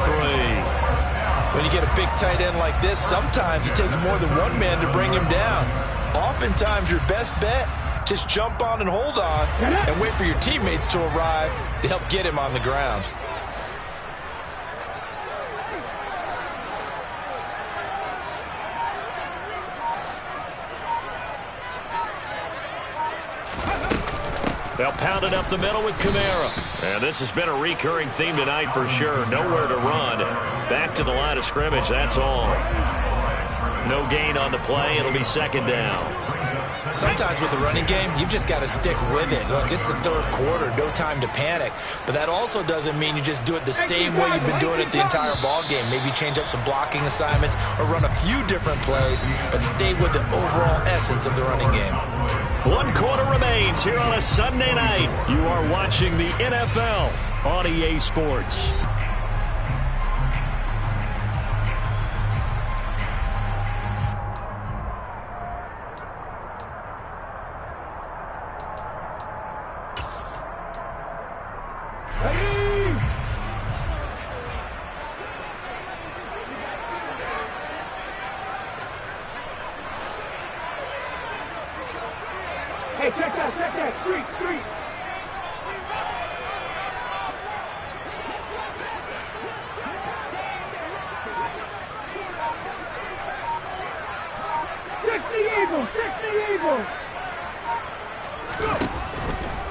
When you get a big tight end like this, sometimes it takes more than one man to bring him down. Oftentimes, your best bet, just jump on and hold on and wait for your teammates to arrive to help get him on the ground. They'll pound it up the middle with Kamara. And this has been a recurring theme tonight for sure. Nowhere to run. Back to the line of scrimmage, that's all. No gain on the play. It'll be 2nd down. Sometimes with the running game, you've just got to stick with it. Look, it's the 3rd quarter, no time to panic. But that also doesn't mean you just do it the same way you've been doing it the entire ball game. Maybe change up some blocking assignments or run a few different plays, but stay with the overall essence of the running game. 1 quarter remains here on a Sunday night. You are watching the NFL on EA Sports. Hey, check that. Street. Eagles.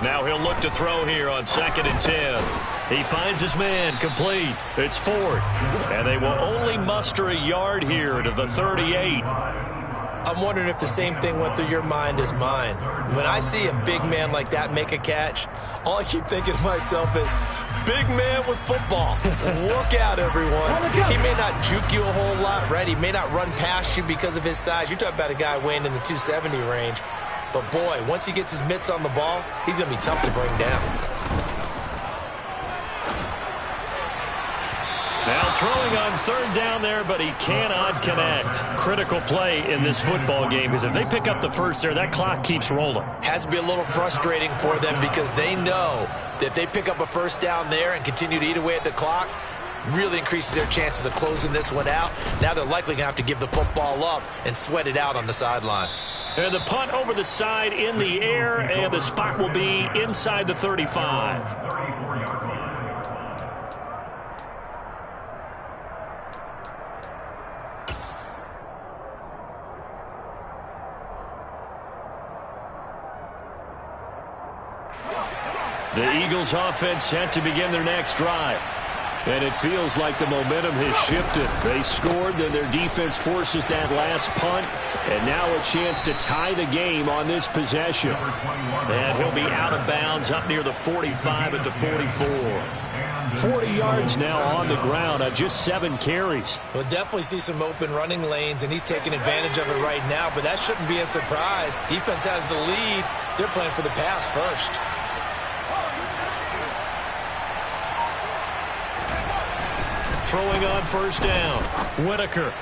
Now he'll look to throw here on 2nd and 10. He finds his man, complete. It's Ford. And they will only muster a yard here to the 38. I'm wondering if the same thing went through your mind as mine. When I see a big man like that make a catch, all I keep thinking to myself is, big man with football. Look out, everyone. He may not juke you a whole lot, right? He may not run past you because of his size. You're talking about a guy weighing in the 270 range. But, boy, once he gets his mitts on the ball, he's going to be tough to bring down. Now throwing on 3rd down there, but he cannot connect. Critical play in this football game, because if they pick up the first there, that clock keeps rolling. Has to be a little frustrating for them because they know that if they pick up a first down there and continue to eat away at the clock, really increases their chances of closing this one out. Now they're likely going to have to give the football up and sweat it out on the sideline. And the punt over the side in the air, and the spot will be inside the 35. The Eagles offense set to begin their next drive. And it feels like the momentum has shifted. They scored, then their defense forces that last punt. And now a chance to tie the game on this possession. And he'll be out of bounds up near the 45 at the 44. 40 yards now on the ground on just 7 carries. We'll definitely see some open running lanes, and he's taking advantage of it right now. But that shouldn't be a surprise. Defense has the lead. They're playing for the pass first. Throwing on 1st down. Whitaker.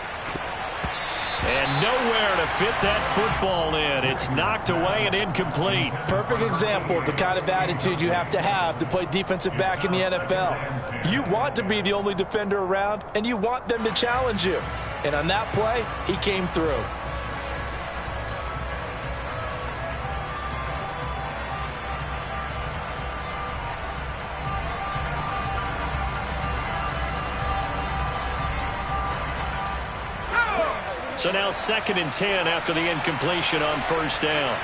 And nowhere to fit that football in. It's knocked away and incomplete. Perfect example of the kind of attitude you have to play defensive back in the NFL. You want to be the only defender around, and you want them to challenge you. And on that play, he came through. So now 2nd and 10 after the incompletion on 1st down.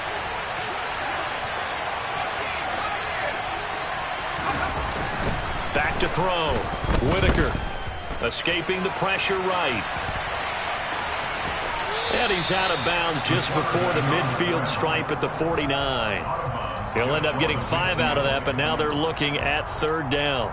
Back to throw. Whitaker escaping the pressure right. And he's out of bounds just before the midfield stripe at the 49. He'll end up getting 5 out of that, but now they're looking at 3rd down.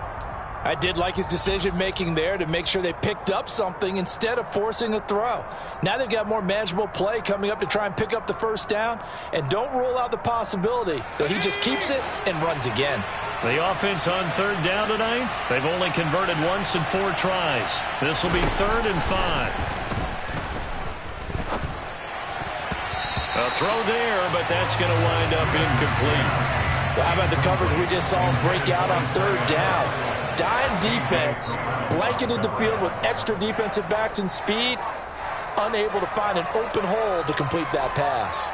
I did like his decision-making there to make sure they picked up something instead of forcing a throw. Now they've got more manageable play coming up to try and pick up the 1st down, and don't rule out the possibility that he just keeps it and runs again. The offense on 3rd down tonight, they've only converted once in 4 tries. This will be 3rd and 5. A throw there, but that's going to wind up incomplete. Well, how about the coverage we just saw him break out on 3rd down? Dime defense, blanketed the field with extra defensive backs and speed, unable to find an open hole to complete that pass.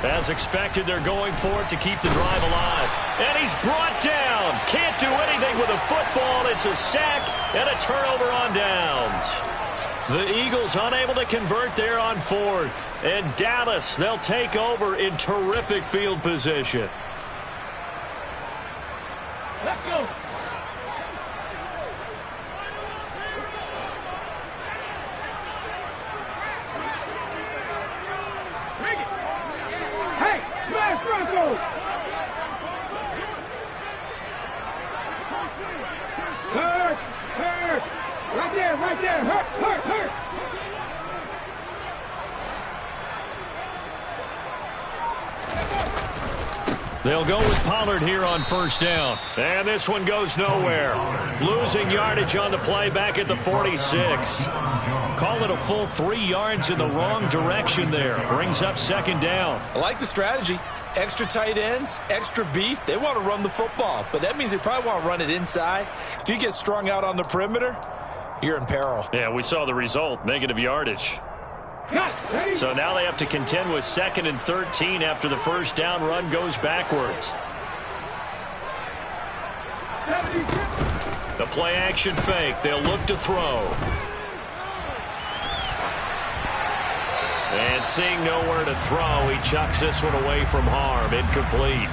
As expected, they're going for it to keep the drive alive. And he's brought down. Can't do anything with a football. It's a sack and a turnover on downs. The Eagles unable to convert there on 4th. And Dallas, they'll take over in terrific field position. Let's go. Right there, hurt. They'll go with Pollard here on first down. And this one goes nowhere. Losing yardage on the play back at the 46. Call it a full 3 yards in the wrong direction there. Brings up second down. I like the strategy. Extra tight ends, extra beef. They want to run the football, but that means they probably want to run it inside. If you get strung out on the perimeter, you're in peril. Yeah, we saw the result, negative yardage. So now they have to contend with 2nd and 13 after the first down run goes backwards. The play action fake. They'll look to throw. And seeing nowhere to throw, he chucks this one away from harm. Incomplete.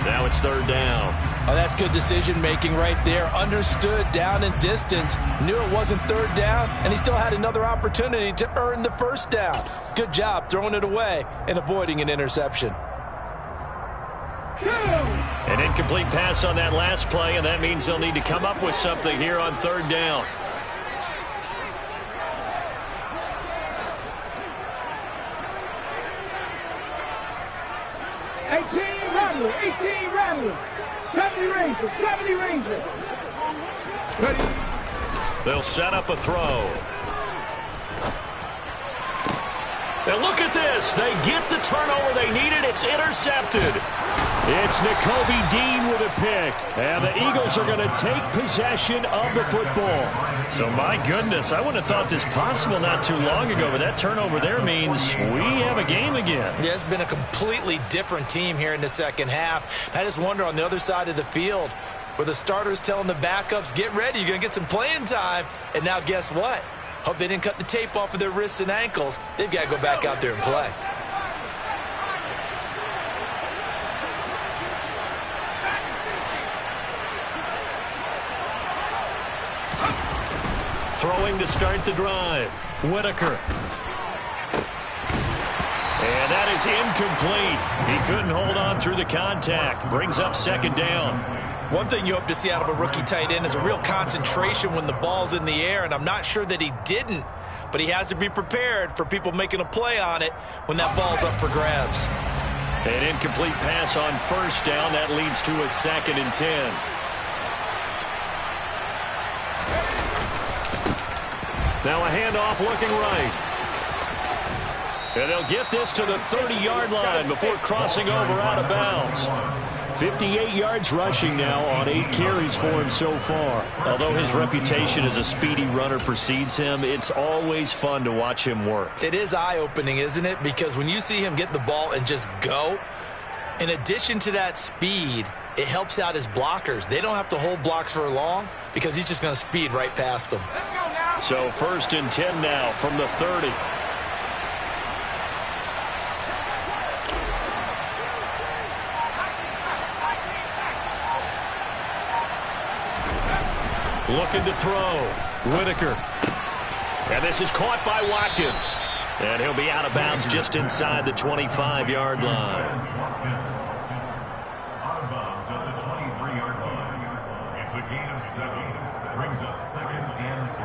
Now it's 3rd down. Oh, that's good decision-making right there. Understood down and distance. Knew it wasn't 3rd down, and he still had another opportunity to earn the first down. Good job throwing it away and avoiding an interception. An incomplete pass on that last play, and that means they'll need to come up with something here on 3rd down. Rattler. 70 Rangers. Ready. They'll set up a throw. And look at this. They get the turnover they needed. It's intercepted. It's Nakobe Dean with a pick. And the Eagles are going to take possession of the football. So, my goodness, I wouldn't have thought this possible not too long ago, but that turnover there means we have a game again. Yeah, it's been a completely different team here in the second half. I just wonder on the other side of the field where the starters telling the backups, get ready, you're going to get some playing time. And now guess what? Hope they didn't cut the tape off of their wrists and ankles. They've got to go back out there and play. Throwing to start the drive. Whitaker. And that is incomplete. He couldn't hold on through the contact. Brings up 2nd down. One thing you hope to see out of a rookie tight end is a real concentration when the ball's in the air, and I'm not sure that he didn't, but he has to be prepared for people making a play on it when that ball's up for grabs. An incomplete pass on first down. That leads to a 2nd and 10. Now a handoff looking right. And they'll get this to the 30-yard line before crossing over out of bounds. 58 yards rushing now on 8 carries for him so far. Although his reputation as a speedy runner precedes him, it's always fun to watch him work. It is eye-opening, isn't it? Because when you see him get the ball and just go, in addition to that speed, it helps out his blockers. They don't have to hold blocks for long because he's just going to speed right past them. So 1st and 10 now from the 30. Looking to throw. Whitaker. And this is caught by Watkins. And he'll be out of bounds just inside the 25-yard line. Out of bounds at the 23-yard line. It's a gain of 7. Brings up 2nd and 3.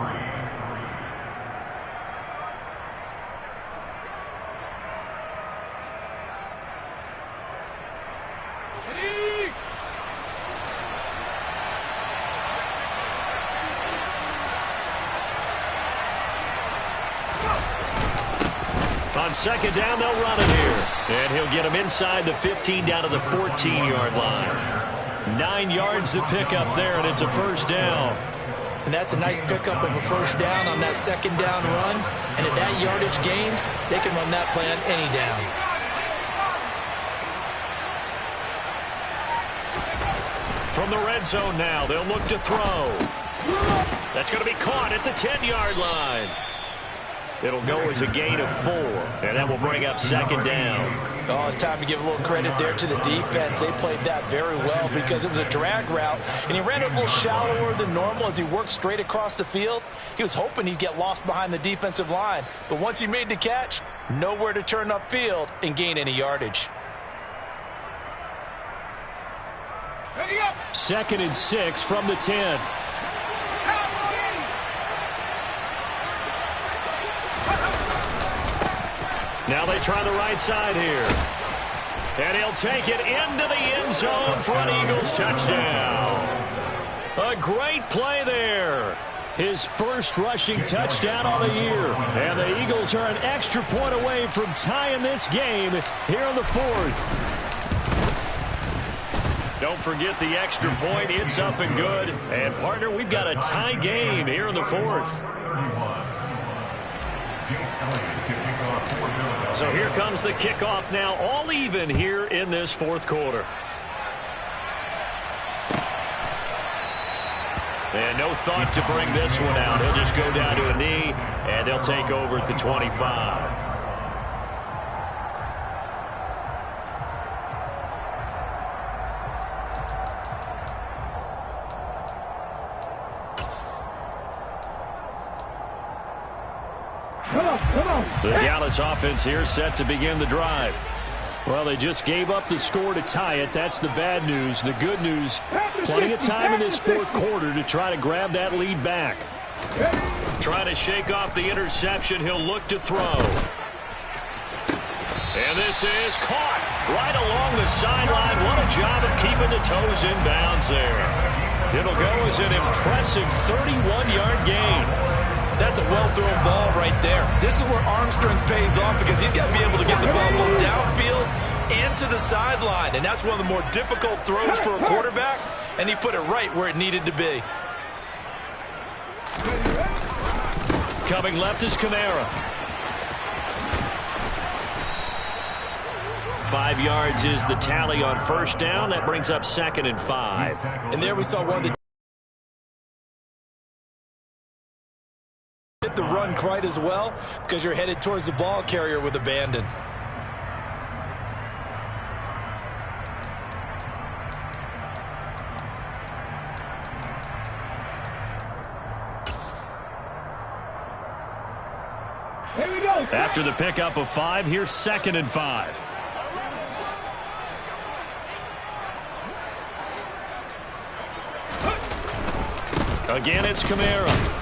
On 2nd down, they'll run it here. And he'll get him inside the 15 down to the 14-yard line. 9 yards to pick up there, and it's a 1st down. And that's a nice pickup of a 1st down on that 2nd down run. And at that yardage gained, they can run that play on any down. From the red zone now, they'll look to throw. That's going to be caught at the 10-yard line. It'll go as a gain of 4, and that will bring up 2nd down. Oh, it's time to give a little credit there to the defense. They played that very well because it was a drag route, and he ran it a little shallower than normal as he worked straight across the field. He was hoping he'd get lost behind the defensive line, but once he made the catch, nowhere to turn upfield and gain any yardage. 2nd and 6 from the 10. Now they try the right side here. And he'll take it into the end zone for an Eagles touchdown. A great play there. His first rushing touchdown on the year. And the Eagles are an extra point away from tying this game here in the fourth. Don't forget the extra point. It's up and good. And, partner, we've got a tie game here in the fourth. So here comes the kickoff now, all even here in this fourth quarter. And no thought to bring this one out. He'll just go down to a knee, and they'll take over at the 25. The Dallas offense here set to begin the drive. Well, they just gave up the score to tie it. That's the bad news. The good news, plenty of time in this fourth quarter to try to grab that lead back. Trying to shake off the interception. He'll look to throw. And this is caught right along the sideline. What a job of keeping the toes in bounds there. It'll go as an impressive 31-yard gain. That's a well-thrown ball right there. This is where arm strength pays off because he's got to be able to get the ball both downfield and to the sideline. And that's one of the more difficult throws for a quarterback, and he put it right where it needed to be. Coming left is Kamara. 5 yards is the tally on first down. That brings up 2nd and 5. And there we saw one of the the run quite as well because you're headed towards the ball carrier with abandon. Here we go. After the pickup of 5, here's 2nd and 5. Again, it's Kamara.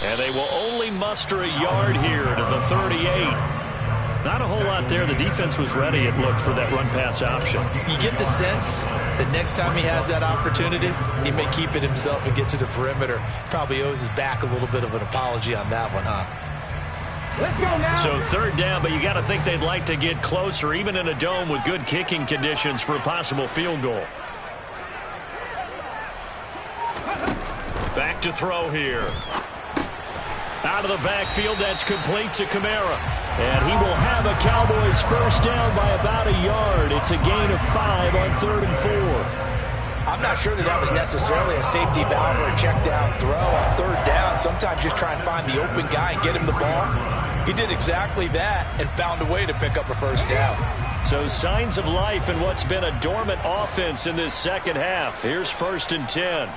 And they will only muster a yard here to the 38. Not a whole lot there. The defense was ready, it looked, for that run-pass option. You get the sense that next time he has that opportunity, he may keep it himself and get to the perimeter. Probably owes his back a little bit of an apology on that one, huh? Let's go now. So 3rd down, but you got to think they'd like to get closer, even in a dome with good kicking conditions for a possible field goal. Back to throw here. Out of the backfield, that's complete to Kamara. And he will have a Cowboys first down by about a yard. It's a gain of 5 on 3rd and 4. I'm not sure that was necessarily a safety valve or a check down throw on 3rd down. Sometimes just try and find the open guy and get him the ball. He did exactly that and found a way to pick up a first down. So signs of life in what's been a dormant offense in this second half. Here's 1st and 10.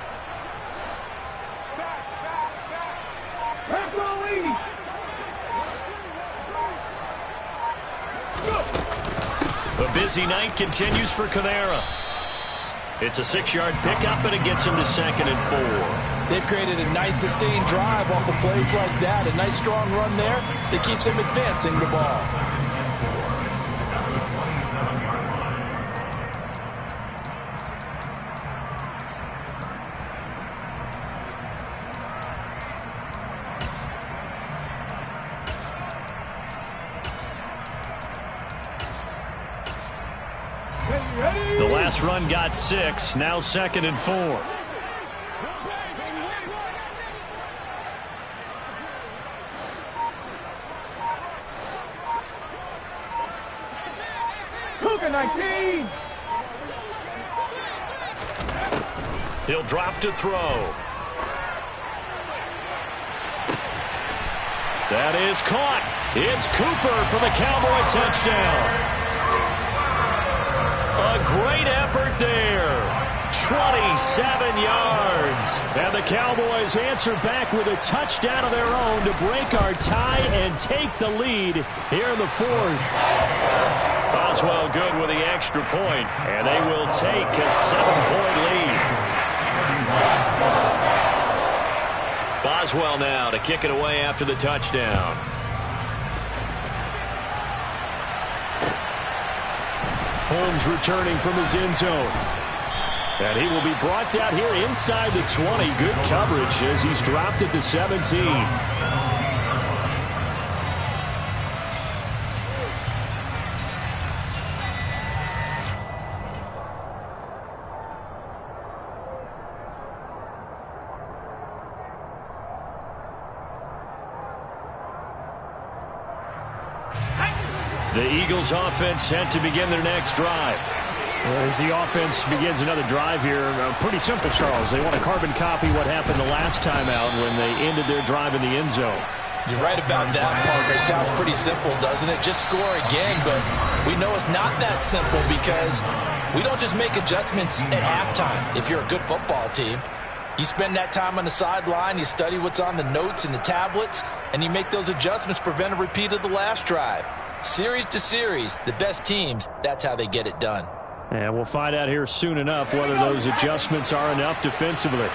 The busy night continues for Kamara. It's a 6-yard pickup, and it gets him to 2nd and 4. They've created a nice sustained drive off of plays like that. A nice strong run there that keeps them advancing the ball. The last run got 6, now 2nd and 4. Cougar 19. He'll drop to throw. That is caught. It's Cooper for the Cowboy touchdown. A great effort there. 27 yards. And the Cowboys answer back with a touchdown of their own to break our tie and take the lead here in the fourth. Boswell good with the extra point, and they will take a 7-point lead. Boswell now to kick it away after the touchdown. Holmes returning from his end zone. And he will be brought down here inside the 20. Good coverage as he's dropped at the 17. The Eagles offense set to begin their next drive. As the offense begins another drive here, pretty simple, Charles. They want to carbon copy what happened the last time out when they ended their drive in the end zone. You're right about that, partner. Sounds pretty simple, doesn't it? Just score again, but we know it's not that simple because we don't just make adjustments at halftime. If you're a good football team, you spend that time on the sideline, you study what's on the notes and the tablets, and you make those adjustments to prevent a repeat of the last drive. Series to series, the best teams, that's how they get it done. And we'll find out here soon enough whether those adjustments are enough defensively.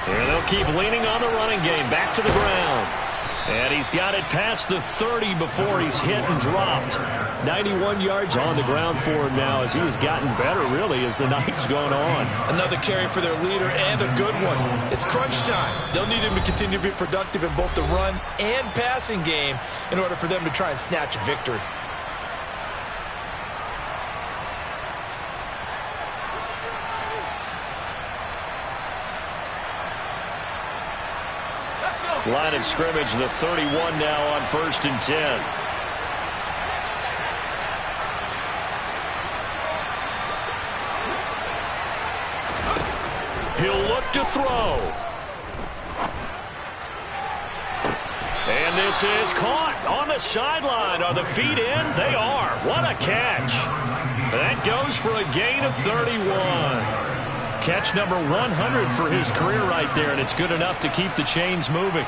And they'll keep leaning on the running game. Back to the ground. And he's got it past the 30 before he's hit and dropped. 91 yards on the ground for him now as he has gotten better, really, as the night's gone on. Another carry for their leader and a good one. It's crunch time. They'll need him to continue to be productive in both the run and passing game in order for them to try and snatch a victory. Line of scrimmage, the 31 now on 1st and 10. He'll look to throw. And this is caught on the sideline. Are the feet in? They are. What a catch. That goes for a gain of 31. Catch number 100 for his career right there, and it's good enough to keep the chains moving.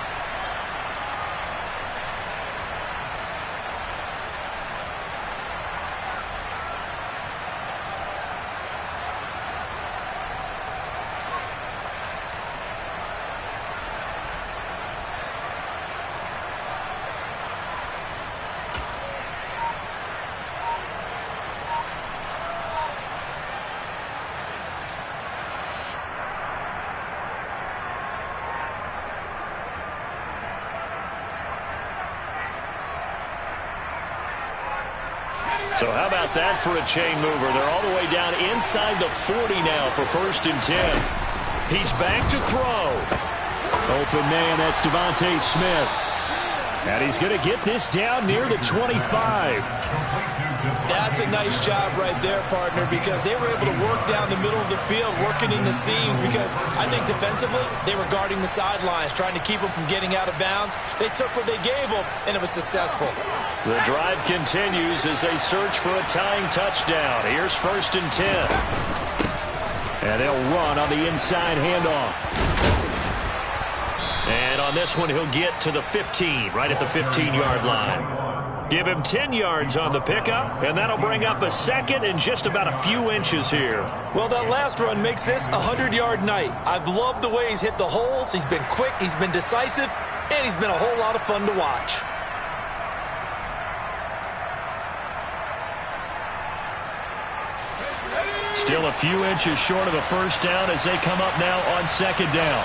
So how about that for a chain mover? They're all the way down inside the 40 now for 1st and 10. He's back to throw. Open man, that's Devontae Smith. And he's going to get this down near the 25. That's a nice job right there, partner, because they were able to work down the middle of the field, working in the seams, because I think defensively they were guarding the sidelines, trying to keep them from getting out of bounds. They took what they gave them, and it was successful. The drive continues as they search for a tying touchdown. Here's 1st and 10. And they'll run on the inside handoff. And on this one, he'll get to the 15, right at the 15-yard line. Give him 10 yards on the pickup, and that'll bring up a second and just about a few inches here. Well, that last run makes this a 100-yard night. I've loved the way he's hit the holes. He's been quick, he's been decisive, and he's been a whole lot of fun to watch. Still a few inches short of a first down as they come up now on 2nd down.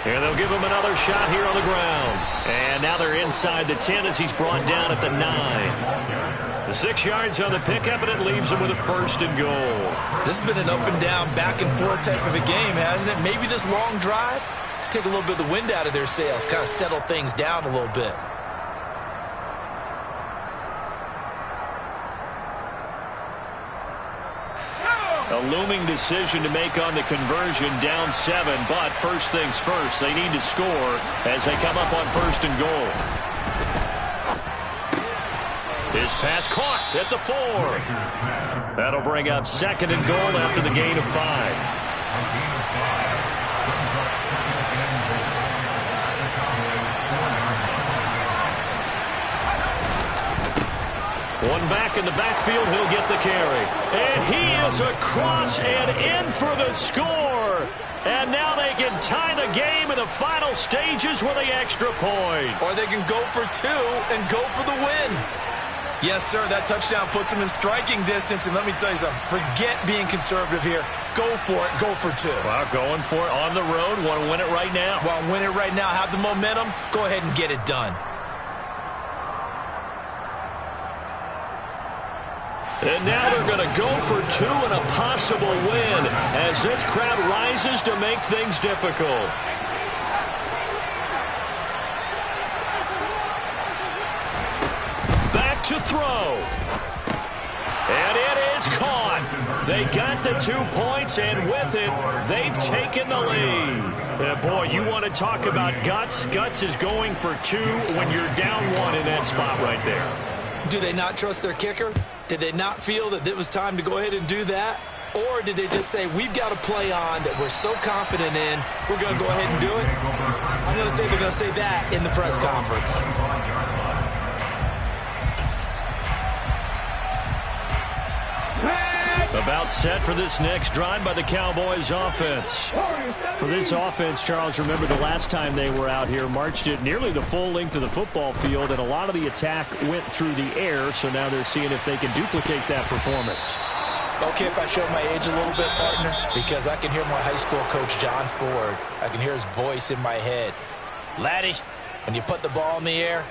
And they'll give him another shot here on the ground. And now they're inside the 10 as he's brought down at the 9. The 6 yards on the pickup, and it leaves him with a 1st and goal. This has been an up and down, back and forth type of a game, hasn't it? Maybe this long drive take a little bit of the wind out of their sails, kind of settle things down a little bit. A looming decision to make on the conversion, down 7, but first things first, they need to score as they come up on 1st and goal. His pass caught at the 4. That'll bring up 2nd and goal after the gain of 5. One back in the backfield, he'll get the carry. And he is across and in for the score. And now they can tie the game in the final stages with the extra point. Or they can go for two and go for the win. Yes, sir, that touchdown puts them in striking distance. And let me tell you something, forget being conservative here. Go for it, go for two. Well, going for it on the road. Want to win it right now. Want to win it right now, have the momentum, go ahead and get it done. And now they're going to go for two and a possible win as this crowd rises to make things difficult. Back to throw. And it is caught. They got the 2 points, and with it, they've taken the lead. Boy, you want to talk about guts. Guts is going for two when you're down one in that spot right there. Do they not trust their kicker? Did they not feel that it was time to go ahead and do that? Or did they just say, we've got a play on that we're so confident in, we're going to go ahead and do it? I'm going to say they're going to say that in the press conference. About set for this next drive by the Cowboys offense. For this offense, Charles, remember the last time they were out here, marched it nearly the full length of the football field, and a lot of the attack went through the air, so now they're seeing if they can duplicate that performance. Okay, if I show my age a little bit, partner, because I can hear my high school coach, John Ford. I can hear his voice in my head. Laddie, when you put the ball in the air,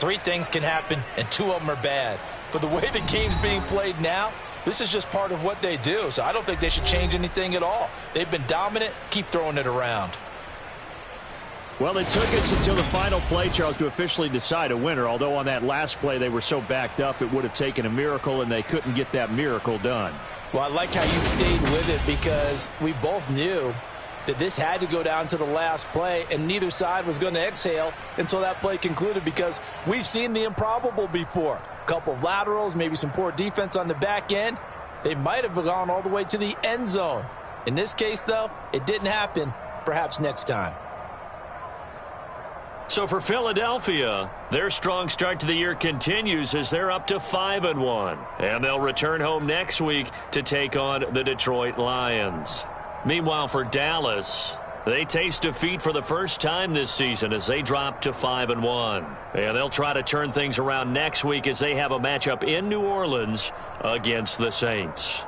three things can happen, and two of them are bad. But the way the game's being played now, this is just part of what they do, so I don't think they should change anything at all. They've been dominant. Keep throwing it around. Well, it took us until the final play, Charles, to officially decide a winner, although on that last play they were so backed up it would have taken a miracle, and they couldn't get that miracle done. Well, I like how you stayed with it because we both knew that this had to go down to the last play, and neither side was going to exhale until that play concluded because we've seen the improbable before. A couple of laterals, maybe some poor defense on the back end. They might have gone all the way to the end zone. In this case, though, it didn't happen. Perhaps next time. So for Philadelphia, their strong start to the year continues as they're up to 5-1. And they'll return home next week to take on the Detroit Lions. Meanwhile, for Dallas, they taste defeat for the first time this season as they drop to 5-1. And they'll try to turn things around next week as they have a matchup in New Orleans against the Saints.